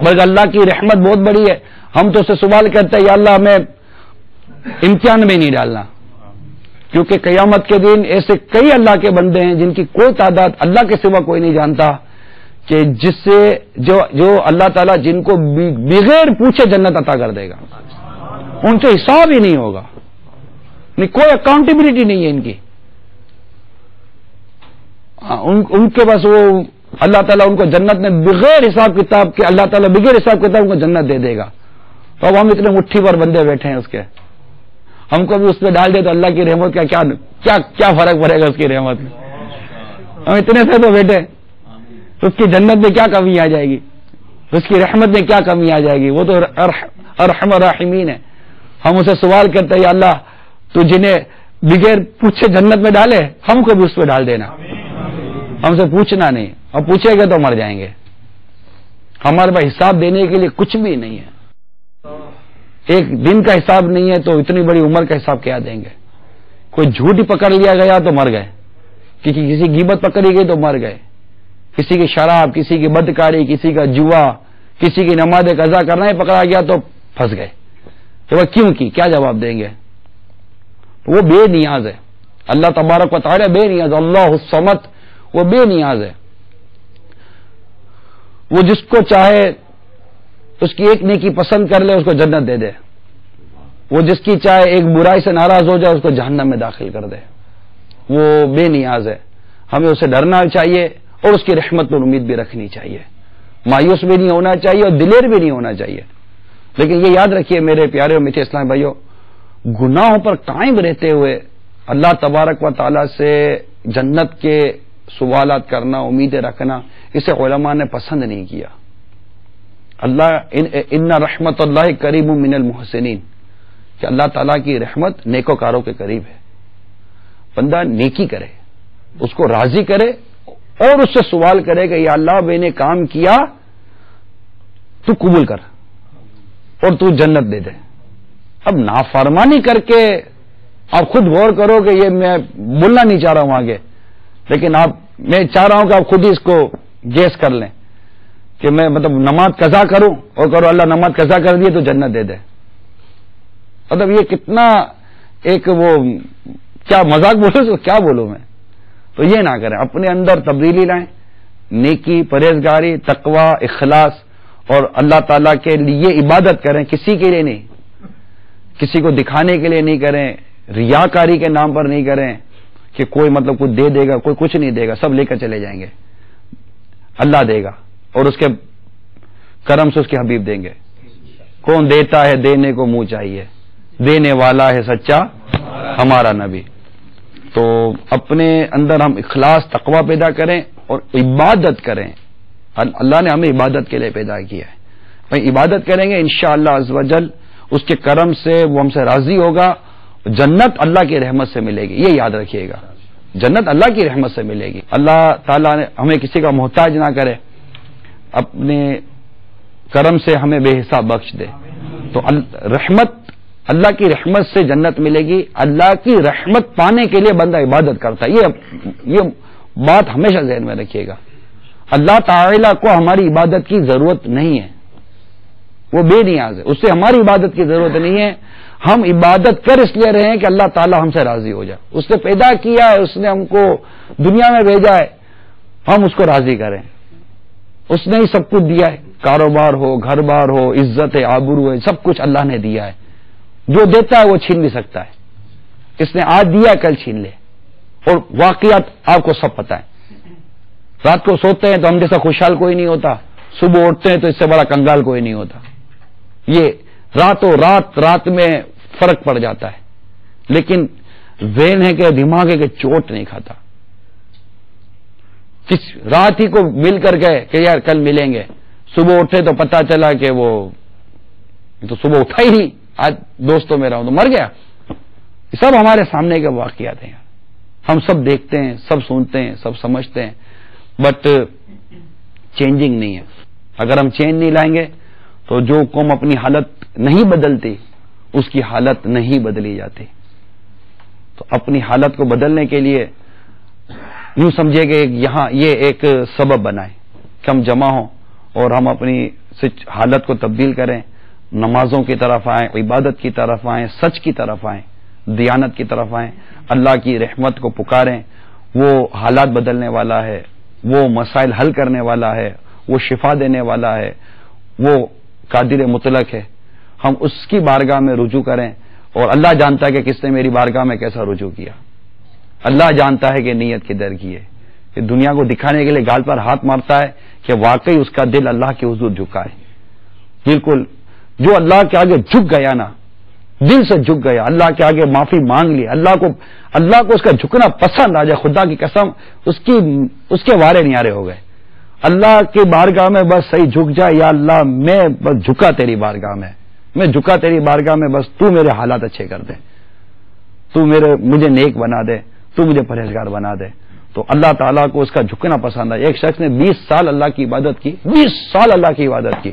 بلکہ اللہ کی رحمت بہت بڑی ہے، ہم تو اسے سوال کرتے ہیں یا اللہ ہمیں امتحان میں نہیں ڈالنا، کیونکہ قیامت کے دن ایسے کئی اللہ کے بندے ہیں جن کی کوئی تعداد اللہ کے سوا کوئی نہیں جانتا، کہ جس سے جو اللہ تعالیٰ جن کو بغیر پوچھے جنت عطا کر دے گا، ان سے حساب ہی نہیں ہوگا، کوئی اکاؤنٹیبلٹی نہیں ہے ان کی، ان کے بس وہ اللہ تعالیٰ ان کو جنت میں بغیر حساب کتاب کے، اللہ تعالیٰ بغیر حساب کتاب ان کو جنت دے دے گا، تو اب ہم اتنے مٹھی پر بندے بیٹھے ہیں اس کے، ہم کو بھی اس پہ ڈال دے تو اللہ کی رحمت کا کیا فرق پڑے گا اس کی رحمت میں، ہم اتنے سے تو بیٹھے، اس کی جنت میں کیا کمی آ جائے گی، اس کی رحمت میں کیا کمی آ جائے گی، وہ تو ارحم الراحمین ہے، ہم اسے سوال کرتے ہیں یا اللہ تو جنہیں بغیر پوچھے جنت میں ڈالے ہم کو بھی اس پہ ڈال دینا، ہم سے پوچھنا نہیں، اور پوچھے گا تو مر جائیں گے، ہمارے پاس حساب دینے کے لیے کچھ بھی نہیں ہے، ایک دن کا حساب نہیں ہے تو اتنی بڑی عمر کا حساب کیا دیں گے، کوئی جھوٹ ہی پکڑ لیا گیا تو مر گئے، کسی غیبت پکڑی گئی تو مر گئے، کسی کی شراب، کسی کی بدکاری، کسی کا جوا، کسی کی نماز قضا کرنا ہی پکڑا گیا تو پھنس گئے، تو وہ کیوں کی کیا جواب دیں گے، وہ بے نیاز ہے، اللہ تبارک و تعالی بے نیاز، اللہ الصمد، وہ بے نیاز ہے، وہ جس کو چاہے اس کی ایک نیکی پسند کر لے اس کو جنت دے دے، وہ جس کی چاہے ایک برائی سے ناراض ہو جائے اس کو جہنم میں داخل کر دے، وہ بے نیاز ہے، ہمیں اسے ڈرنا چاہیے اور اس کی رحمت پر امید بھی رکھنی چاہیے، مایوس بھی نہیں ہونا چاہیے اور دلیر بھی نہیں ہونا چاہیے، لیکن یہ یاد رکھیے میرے پیارے اور میٹھے اسلام بھائیوں، گناہوں پر قائم رہتے ہوئے اللہ تبارک و تعالی سے جنت کے سوالات کرنا، امیدیں رکھنا، اسے علماء نے پسند نہیں کیا، اللہ ان رحمت اللہ قریب من المحسنین، کہ اللہ تعالیٰ کی رحمت نیکوکاروں کے قریب ہے، بندہ نیکی کرے، اس کو راضی کرے اور اس سے سوال کرے کہ یا اللہ میں نے کام کیا تو قبول کر اور تو جنت دے دے، اب نافرمانی کر کے آپ خود غور کرو کہ یہ میں بولنا نہیں چاہ رہا ہوں آگے، لیکن میں چاہ رہا ہوں کہ آپ خود ہی اس کو گیس کر لیں کہ میں مطلب نماز قضا کروں اور کرو اللہ نماز قضا کر دیے تو جنت دے دے، مطلب یہ کتنا ایک وہ کیا مذاق بولو، کیا بولوں میں، تو یہ نہ کریں، اپنے اندر تبدیلی لائیں، نیکی، پرہیزگاری، تقوی، اخلاص، اور اللہ تعالیٰ کے لیے عبادت کریں، کسی کے لیے نہیں، کسی کو دکھانے کے لیے نہیں کریں، ریاکاری کے نام پر نہیں کریں کہ کوئی مطلب کچھ دے دے گا، کوئی کچھ نہیں دے گا، سب لے کر چلے جائیں گے، اللہ دے گا اور اس کے کرم سے اس کے حبیب دیں گے، کون دیتا ہے دینے کو منہ چاہیے، دینے والا ہے سچا ہمارا نبی، تو اپنے اندر ہم اخلاص تقوی پیدا کریں اور عبادت کریں، اللہ نے ہمیں عبادت کے لیے پیدا کیا ہے، بھائی عبادت کریں گے انشاءاللہ عز و جل اس کے کرم سے وہ ہم سے راضی ہوگا، جنت اللہ کی رحمت سے ملے گی، یہ یاد رکھیے گا، جنت اللہ کی رحمت سے ملے گی، اللہ تعالیٰ نے ہمیں کسی کا محتاج نہ کرے، اپنے کرم سے ہمیں بے حساب بخش دے، تو رحمت اللہ کی رحمت سے جنت ملے گی، اللہ کی رحمت پانے کے لیے بندہ عبادت کرتا ہے، یہ بات ہمیشہ ذہن میں رکھیے گا، اللہ تعالیٰ کو ہماری عبادت کی ضرورت نہیں ہے، وہ بے نیاز ہے، اس سے ہماری عبادت کی ضرورت نہیں ہے، ہم عبادت کر اس لیے رہے ہیں کہ اللہ تعالیٰ ہم سے راضی ہو جائے، اس نے پیدا کیا ہے، اس نے ہم کو دنیا میں بھیجا ہے، ہم اس کو راضی کریں، اس نے ہی سب کچھ دیا ہے، کاروبار ہو، گھر بار ہو، عزت ہے، آبرو ہے، سب کچھ اللہ نے دیا ہے، جو دیتا ہے وہ چھین بھی سکتا ہے، اس نے آج دیا کل چھین لے، اور واقعات آپ کو سب پتہ ہے، رات کو سوتے ہیں تو ہم جیسا خوشحال کوئی نہیں ہوتا، صبح اٹھتے ہیں تو اس سے بڑا کنگال کوئی نہیں ہوتا، یہ راتوں رات میں فرق پڑ جاتا ہے، لیکن ذہن ہے کہ دماغ ہے کہ چوٹ نہیں کھاتا، کس رات ہی کو مل کر گئے کہ یار کل ملیں گے، صبح اٹھے تو پتا چلا کہ وہ تو صبح اٹھا ہی نہیں, آج دوستوں میں رہا ہوں تو مر گیا. یہ سب ہمارے سامنے کے واقعات ہیں, ہم سب دیکھتے ہیں, سب سنتے ہیں, سب سمجھتے ہیں, بٹ چینجنگ نہیں ہے. اگر ہم چینج نہیں لائیں گے تو جو قوم اپنی حالت نہیں بدلتی اس کی حالت نہیں بدلی جاتی. تو اپنی حالت کو بدلنے کے لیے یوں سمجھے کہ یہاں یہ ایک سبب بنائے کہ ہم جمع ہوں اور ہم اپنی حالت کو تبدیل کریں, نمازوں کی طرف آئیں, عبادت کی طرف آئیں, سچ کی طرف آئیں, دیانت کی طرف آئیں, اللہ کی رحمت کو پکاریں. وہ حالات بدلنے والا ہے, وہ مسائل حل کرنے والا ہے, وہ شفا دینے والا ہے, وہ قادر مطلق ہے. ہم اس کی بارگاہ میں رجوع کریں, اور اللہ جانتا ہے کہ کس نے میری بارگاہ میں کیسا رجوع کیا. اللہ جانتا ہے کہ نیت کدھر کی ہے, کہ دنیا کو دکھانے کے لیے گال پر ہاتھ مارتا ہے کہ واقعی اس کا دل اللہ کے حضور جھکا ہے. بالکل جو اللہ کے آگے جھک گیا نا, دل سے جھک گیا, اللہ کے آگے معافی مانگ لی, اللہ کو اس کا جھکنا پسند آ جائے, خدا کی قسم اس کے وارے نیارے ہو گئے. اللہ کی بارگاہ میں بس صحیح جھک جائے, یا اللہ میں بس جھکا تیری بارگاہ میں جھکا تیری بارگاہ میں, بس تو میرے حالات اچھے کر دے, تو مجھے نیک بنا دے, تو مجھے پرہیزگار بنا دے. تو اللہ تعالیٰ کو اس کا جھکنا پسند ہے. ایک شخص نے 20 سال اللہ کی عبادت کی, 20 سال اللہ کی عبادت کی,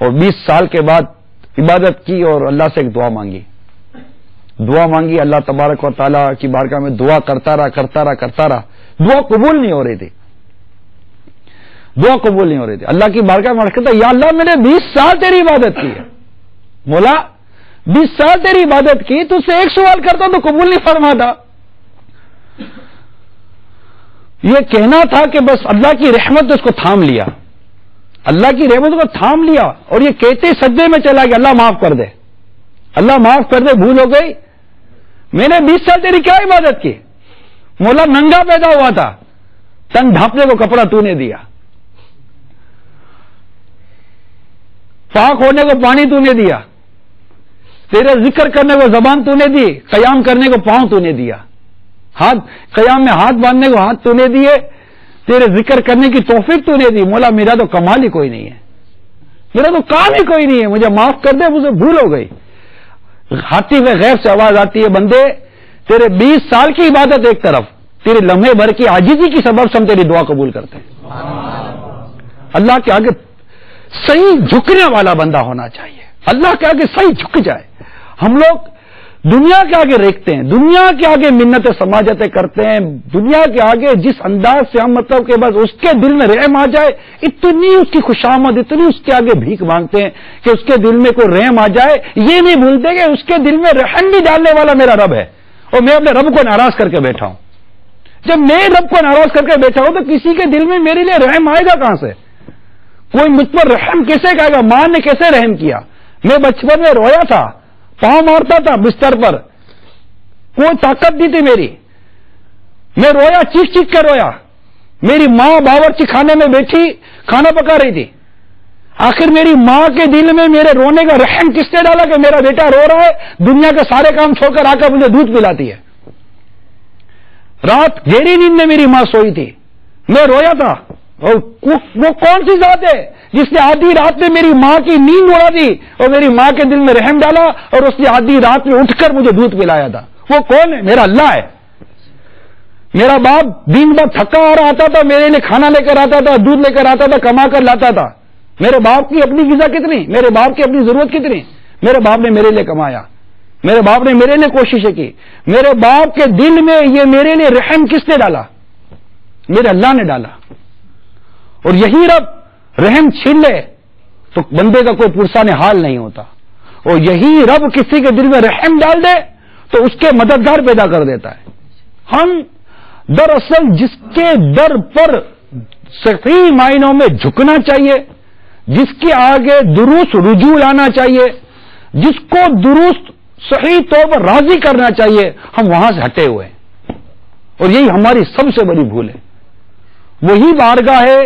اور 20 سال کے بعد عبادت کی اور اللہ سے ایک دعا مانگی. اللہ تبارک و تعالیٰ کی بارگاہ میں دعا کرتا رہا. دعا قبول نہیں ہو رہی تھی. اللہ کی بارگاہ میں کہتا, یا اللہ میں نے 20 سال تیری عبادت کی ہے, مولا 20 سال تیری عبادت کی, تجھ سے ایک سوال کرتا تو قبول نہیں فرماتا. یہ کہنا تھا کہ بس اللہ کی رحمت نے اس کو تھام لیا, اللہ کی رحمت کو تھام لیا, اور یہ کہتے سجدے میں چلا گیا, اللہ معاف کر دے, اللہ معاف کر دے, بھول ہو گئی, میں نے 20 سال تیری کیا عبادت کی. مولا ننگا پیدا ہوا تھا, تن ڈھانپنے کو کپڑا تو نے دیا, پاک ہونے کو پانی تو نے دیا, تیرے ذکر کرنے کو زبان تو نے دی, قیام کرنے کو پاؤں تو نے دیا, قیام میں ہاتھ باندھنے کو ہاتھ تو نے دیے, تیرے ذکر کرنے کی توفیق تو نے دی. مولا میرا تو کمال ہی کوئی نہیں ہے, میرا تو کام ہی کوئی نہیں ہے, مجھے معاف کر دے, مجھے بھول ہو گئی. ہاتھی میں غیب سے آواز آتی ہے, بندے تیرے 20 سال کی عبادت ایک طرف, تیرے لمحے بھر کی عاجزی کی سبب سے ہم تیری دعا قبول کرتے ہیں. اللہ کے آگے صحیح جھکنے والا بندہ ہونا چاہیے, اللہ کے آگے صحیح جھک جائے. ہم لوگ دنیا کے آگے ریکھتے ہیں, دنیا کے آگے منتیں سماجتیں کرتے ہیں, دنیا کے آگے جس انداز سے ہم مطلب کہ بس اس کے دل میں رحم آ جائے, اتنی اس کی خوشامد, اتنی اس کے آگے بھیک مانگتے ہیں کہ اس کے دل میں کوئی رحم آ جائے. یہ نہیں بھولتے کہ اس کے دل میں رحم بھی ڈالنے والا میرا رب ہے, اور میں اپنے رب کو ناراض کر کے بیٹھا ہوں. جب میں رب کو ناراض کر کے بیٹھا ہوں تو کسی کے دل میں میرے لیے رحم آئے گا کہاں سے؟ کوئی مجھ پر رحم کیسے کہے گا؟ ماں نے کیسے رحم کیا؟ میں بچپن میں رویا تھا, پاؤں مارتا تھا بستر پر, کوئی طاقت نہیں تھی میری, میں رویا, چیخ چیخ کر رویا. میری ماں باورچی خانے میں بیٹھی کھانا پکا رہی تھی. آخر میری ماں کے دل میں میرے رونے کا رحم کس نے ڈالا کہ میرا بیٹا رو رہا ہے, دنیا کے سارے کام چھوڑ کر آ کر مجھے دودھ پلاتی ہے. رات گہری نیند میں میری ماں سوئی تھی, میں رویا تھا. اور وہ کون سی ذات ہے جس نے آدھی رات میں میری ماں کی نیند اڑا دی اور میری ماں کے دل میں رحم ڈالا, اور اس نے آدھی رات میں اٹھ کر مجھے دودھ پلایا تھا؟ وہ کون ہے؟ میرا اللہ ہے. میرا باپ دن بھر تھکا آ رہا آتا تھا, میرے لیے کھانا لے کر آتا تھا, دودھ لے کر آتا تھا, کما کر لاتا تھا. میرے باپ کی اپنی غذا کتنی, میرے باپ کی اپنی ضرورت کتنی, میرے باپ نے میرے لیے کمایا, میرے باپ نے میرے لیے کوششیں کی. میرے باپ کے دل میں یہ میرے لیے رحم کس نے ڈالا؟ میرے اللہ نے ڈالا. اور یہی رب رحم چھین لے تو بندے کا کوئی پرسان حال نہیں ہوتا, اور یہی رب کسی کے دل میں رحم ڈال دے تو اس کے مددگار پیدا کر دیتا ہے. ہم دراصل جس کے در پر صحیح معنوں میں جھکنا چاہیے, جس کے آگے درست رجوع لانا چاہیے, جس کو درست صحیح طور پر راضی کرنا چاہیے, ہم وہاں سے ہٹے ہوئے ہیں. اور یہی ہماری سب سے بڑی بھول ہے. وہی بارگاہ ہے,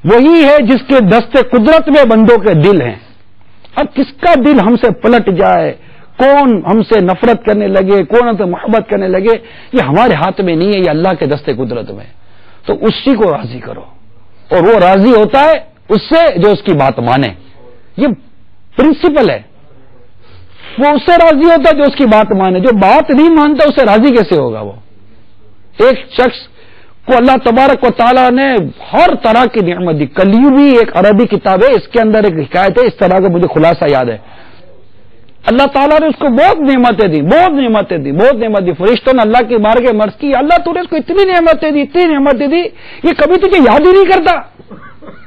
وہی ہے جس کے دست قدرت میں بندوں کے دل ہیں. اب کس کا دل ہم سے پلٹ جائے, کون ہم سے نفرت کرنے لگے, کون ہم سے محبت کرنے لگے, یہ ہمارے ہاتھ میں نہیں ہے, یہ اللہ کے دست قدرت میں. تو اسی کو راضی کرو, اور وہ راضی ہوتا ہے اس سے جو اس کی بات مانے. یہ پرنسپل ہے. وہ اس سے راضی ہوتا ہے جو اس کی بات مانے. جو بات نہیں مانتا اس سے راضی کیسے ہوگا؟ وہ ایک شخص کو اللہ تبارک و تعالیٰ نے ہر طرح کی نعمت دی. کلیوبی ایک عربی کتاب ہے, اس کے اندر ایک حکایت ہے, اس طرح کا مجھے خلاصہ یاد ہے. اللہ تعالیٰ نے اس کو بہت نعمتیں دی, بہت نعمتیں دی, بہت نعمت دی. فرشتوں نے اللہ کی بار کے مرض کی, اللہ تو نے اس کو اتنی نعمتیں دی, اتنی نعمتیں دی, یہ کبھی تجھے یاد ہی نہیں کرتا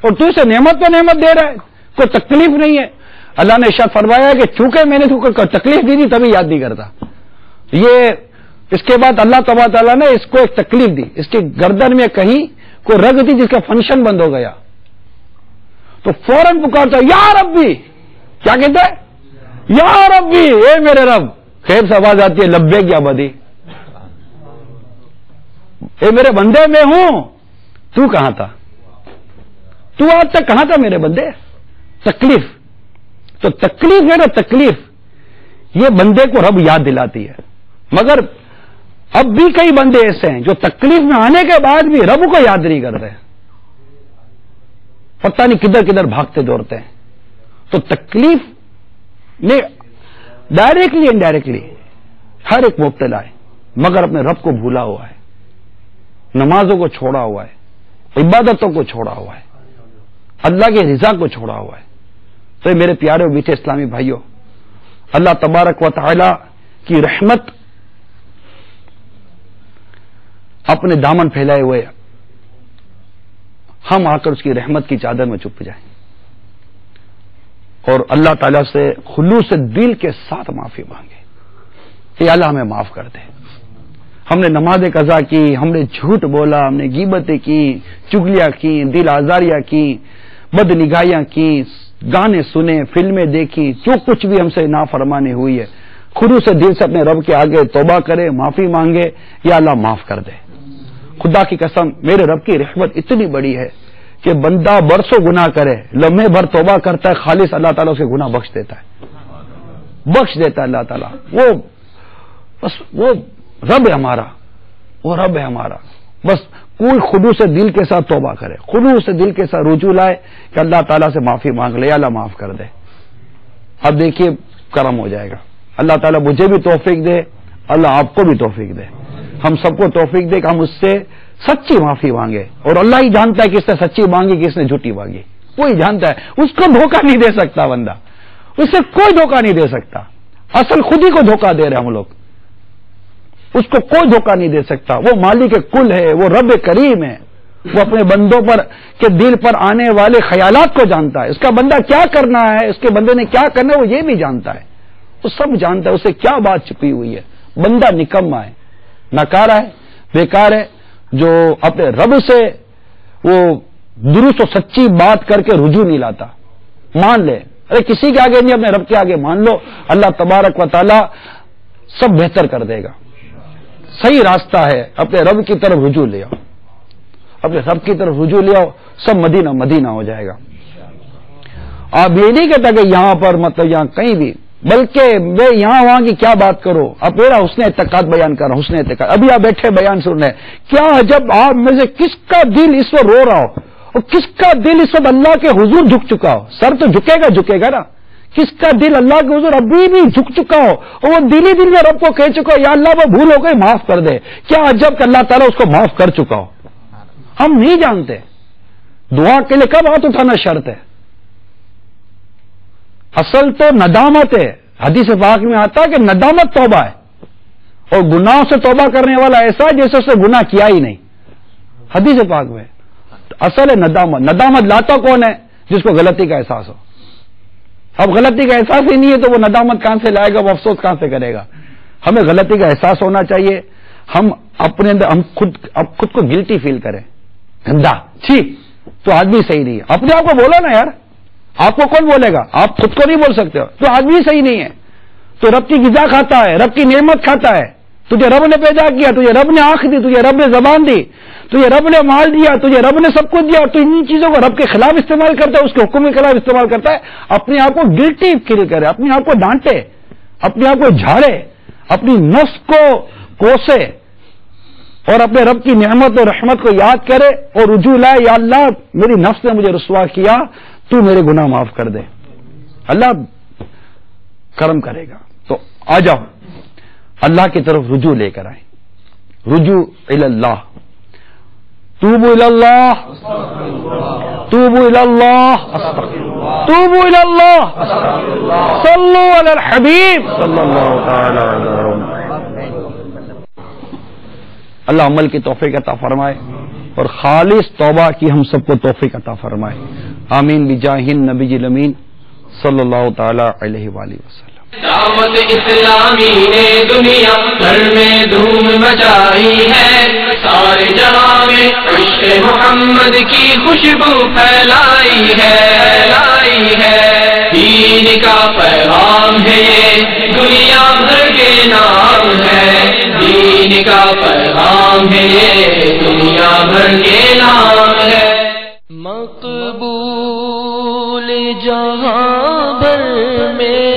اور تو اسے نعمت پہ نعمت دے رہا ہے, کوئی تکلیف نہیں ہے. اللہ نے ارشاد فرمایا کہ چونکہ میں نے اس کو تکلیف دی تھی تبھی یاد نہیں کرتا. یہ اس کے بعد اللہ تبارک تعالیٰ نے اس کو ایک تکلیف دی. اس کی گردن میں کہیں کوئی رگ تھی جس کا فنکشن بند ہو گیا, تو فوراً پکارتا یا ربی. کیا کہتا ہے؟ یا ربی, اے میرے رب. خیر سے آواز آتی ہے لبیک یا بدی, اے میرے بندے میں ہوں, تو کہاں تھا؟ تو آج تک کہاں تھا میرے بندے؟ تکلیف. تو تکلیف ہے نا, تکلیف یہ بندے کو رب یاد دلاتی ہے. مگر اب بھی کئی بندے ایسے ہیں جو تکلیف میں آنے کے بعد بھی رب کو یاد نہیں کرتے, پتہ نہیں کدھر کدھر بھاگتے دوڑتے ہیں. تو تکلیف میں ڈائریکٹلی انڈائریکٹلی ہر ایک مبتلا ہے, مگر اپنے رب کو بھولا ہوا ہے, نمازوں کو چھوڑا ہوا ہے, عبادتوں کو چھوڑا ہوا ہے, اللہ کی رضا کو چھوڑا ہوا ہے. تو میرے پیارے و میٹھے اسلامی بھائیوں, اللہ تبارک و تعالی کی رحمت اپنے دامن پھیلائے ہوئے, ہم آ کر اس کی رحمت کی چادر میں چھپ جائیں اور اللہ تعالیٰ سے خلوص دل کے ساتھ معافی مانگے. کہ اللہ ہمیں معاف کر دے, ہم نے نماز قضا کی, ہم نے جھوٹ بولا, ہم نے غیبتیں کی, چگلیاں کی, دل آزاریاں کی, بد نگاہیاں کی, گانے سنے, فلمیں دیکھی, جو کچھ بھی ہم سے نافرمانی ہوئی ہے, خلوص دل سے اپنے رب کے آگے توبہ کرے, معافی مانگے, یا اللہ معاف کر دے. خدا کی قسم میرے رب کی رحمت اتنی بڑی ہے کہ بندہ برسوں گناہ کرے, لمحے بھر توبہ کرتا ہے, خالص اللہ تعالیٰ اس کے گناہ بخش دیتا ہے, بخش دیتا ہے اللہ تعالیٰ. وہ رب ہے ہمارا, وہ رب ہے ہمارا. بس کوئی خلوص دل کے ساتھ توبہ کرے, خلوص دل کے ساتھ رجوع لائے کہ اللہ تعالیٰ سے معافی مانگ لے, اللہ معاف کر دے. اب دیکھیے کرم ہو جائے گا. اللہ تعالیٰ مجھے بھی توفیق دے, اللہ آپ کو بھی توفیق دے, ہم سب کو توفیق دے کہ ہم اس سے سچی معافی مانگے. اور اللہ ہی جانتا ہے کس نے سچی مانگی, کس نے جھوٹی مانگی, وہی جانتا ہے. اس کو دھوکہ نہیں دے سکتا بندہ, اس سے کوئی دھوکہ نہیں دے سکتا. اصل خود ہی کو دھوکہ دے رہے ہم لوگ, اس کو کوئی دھوکہ نہیں دے سکتا. وہ مالک کل ہے, وہ رب کریم ہے, وہ اپنے بندوں پر کے دل پر آنے والے خیالات کو جانتا ہے. اس کا بندہ کیا کرنا ہے, اس کے بندے نے کیا کرنا ہے, وہ یہ بھی جانتا ہے. وہ سب جانتا ہے اسے کیا بات چھپی ہوئی ہے. بندہ نکما ہے, ناکارہ ہے, بیکار ہے, جو اپنے رب سے وہ درست و سچی بات کر کے رجوع نہیں لاتا. مان لے, ارے کسی کے آگے نہیں, اپنے رب کے آگے مان لو, اللہ تبارک و تعالی سب بہتر کر دے گا. صحیح راستہ ہے, اپنے رب کی طرف رجوع لے آؤ, اپنے رب کی طرف رجوع لے آؤ, سب مدینہ مدینہ ہو جائے گا. آپ یہ نہیں کہتا کہ یہاں پر مطلب یہاں کہیں بھی, بلکہ میں یہاں وہاں کی کیا بات کرو, اب میرا حسن اعتقاد بیان کر رہا ہوں, حسن اعتقاد. ابھی آپ بیٹھے بیان سن رہے ہیں, کیا جب آپ میں سے کس کا دل اس وقت رو رہا ہو اور کس کا دل اس وقت اللہ کے حضور جھک چکا ہو, سر تو جھکے گا نا, کس کا دل اللہ کے حضور ابھی بھی جھک چکا ہو اور وہ دل ہی دل میں رب کو کہہ چکا ہو یا اللہ وہ بھول ہو گئی معاف کر دے. کیا عجب کہ اللہ تعالیٰ اس کو معاف کر چکا ہو. ہم نہیں جانتے. دعا کے لیے کب ہاتھ اٹھانا شرط ہے؟ اصل تو ندامت ہے. حدیث پاک میں آتا ہے کہ ندامت توبہ ہے, اور گناہوں سے توبہ کرنے والا ایسا ہے جیسے اس نے گناہ کیا ہی نہیں. حدیث پاک میں اصل ہے ندامت. ندامت لاتا کون ہے؟ جس کو غلطی کا احساس ہو. اب غلطی کا احساس ہی نہیں ہے تو وہ ندامت کہاں سے لائے گا, وہ افسوس کہاں سے کرے گا. ہمیں غلطی کا احساس ہونا چاہیے. ہم اپنے اندر ہم خود کو گلٹی فیل کریں, گندا چھی تو آدمی صحیح نہیں ہے. اپنے آپ کو بولو نا یار, آپ کو کون بولے گا؟ آپ خود کو نہیں بول سکتے ہو تو آدمی صحیح نہیں ہے. تو رب کی غذا کھاتا ہے, رب کی نعمت کھاتا ہے. تجھے رب نے پیدا کیا, تجھے رب نے آنکھ دی, تجھے رب نے زبان دی, تجھے رب نے مال دیا, تجھے رب نے سب کچھ دیا, تو ان چیزوں کو رب کے خلاف استعمال کرتا ہے, اس کے حکم کے خلاف استعمال کرتا ہے. اپنے آپ کو گلٹی فیل کرے, اپنے آپ کو ڈانٹے, اپنے آپ کو جھاڑے, اپنی نفس کو کوسے اور اپنے رب کی نعمت اور رحمت کو یاد کرے اور رجوع لائے، یا اللہ میری نفس نے مجھے رسوا کیا، تو میرے گناہ معاف کر دے، اللہ کرم کرے گا۔ تو آ جاؤ اللہ کی طرف رجوع لے کر آئیں، رجوع اللہ، توبوا الی اللہ، توبوا الی اللہ، توبوا الی اللہ، صلوا علی الحبیب صلی اللہ تعالی علیہ وسلم۔ اللہ عمل کی توفیق عطا فرمائے اور خالص توبہ کی ہم سب کو توفیق عطا فرمائے، آمین بجاہ النبی الامین صلی اللہ تعالی علیہ وآلہ وسلم۔ دعوت اسلامی نے دنیا بھر میں دھوم مچائی ہے، سارے جہاں میں عشق محمد کی خوشبو پھیلائی ہے، دین کا پیغام ہے یہ دنیا بھر کے نام ہے، دین کا پیغام ہے یہ دنیا بھر کے نام ہے، مقبول جہاں بھر میں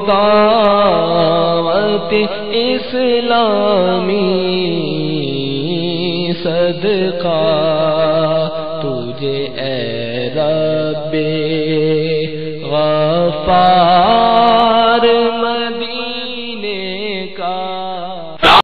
دعوت اسلامی، صدقہ تجھے اے رب غفار مدینے کا۔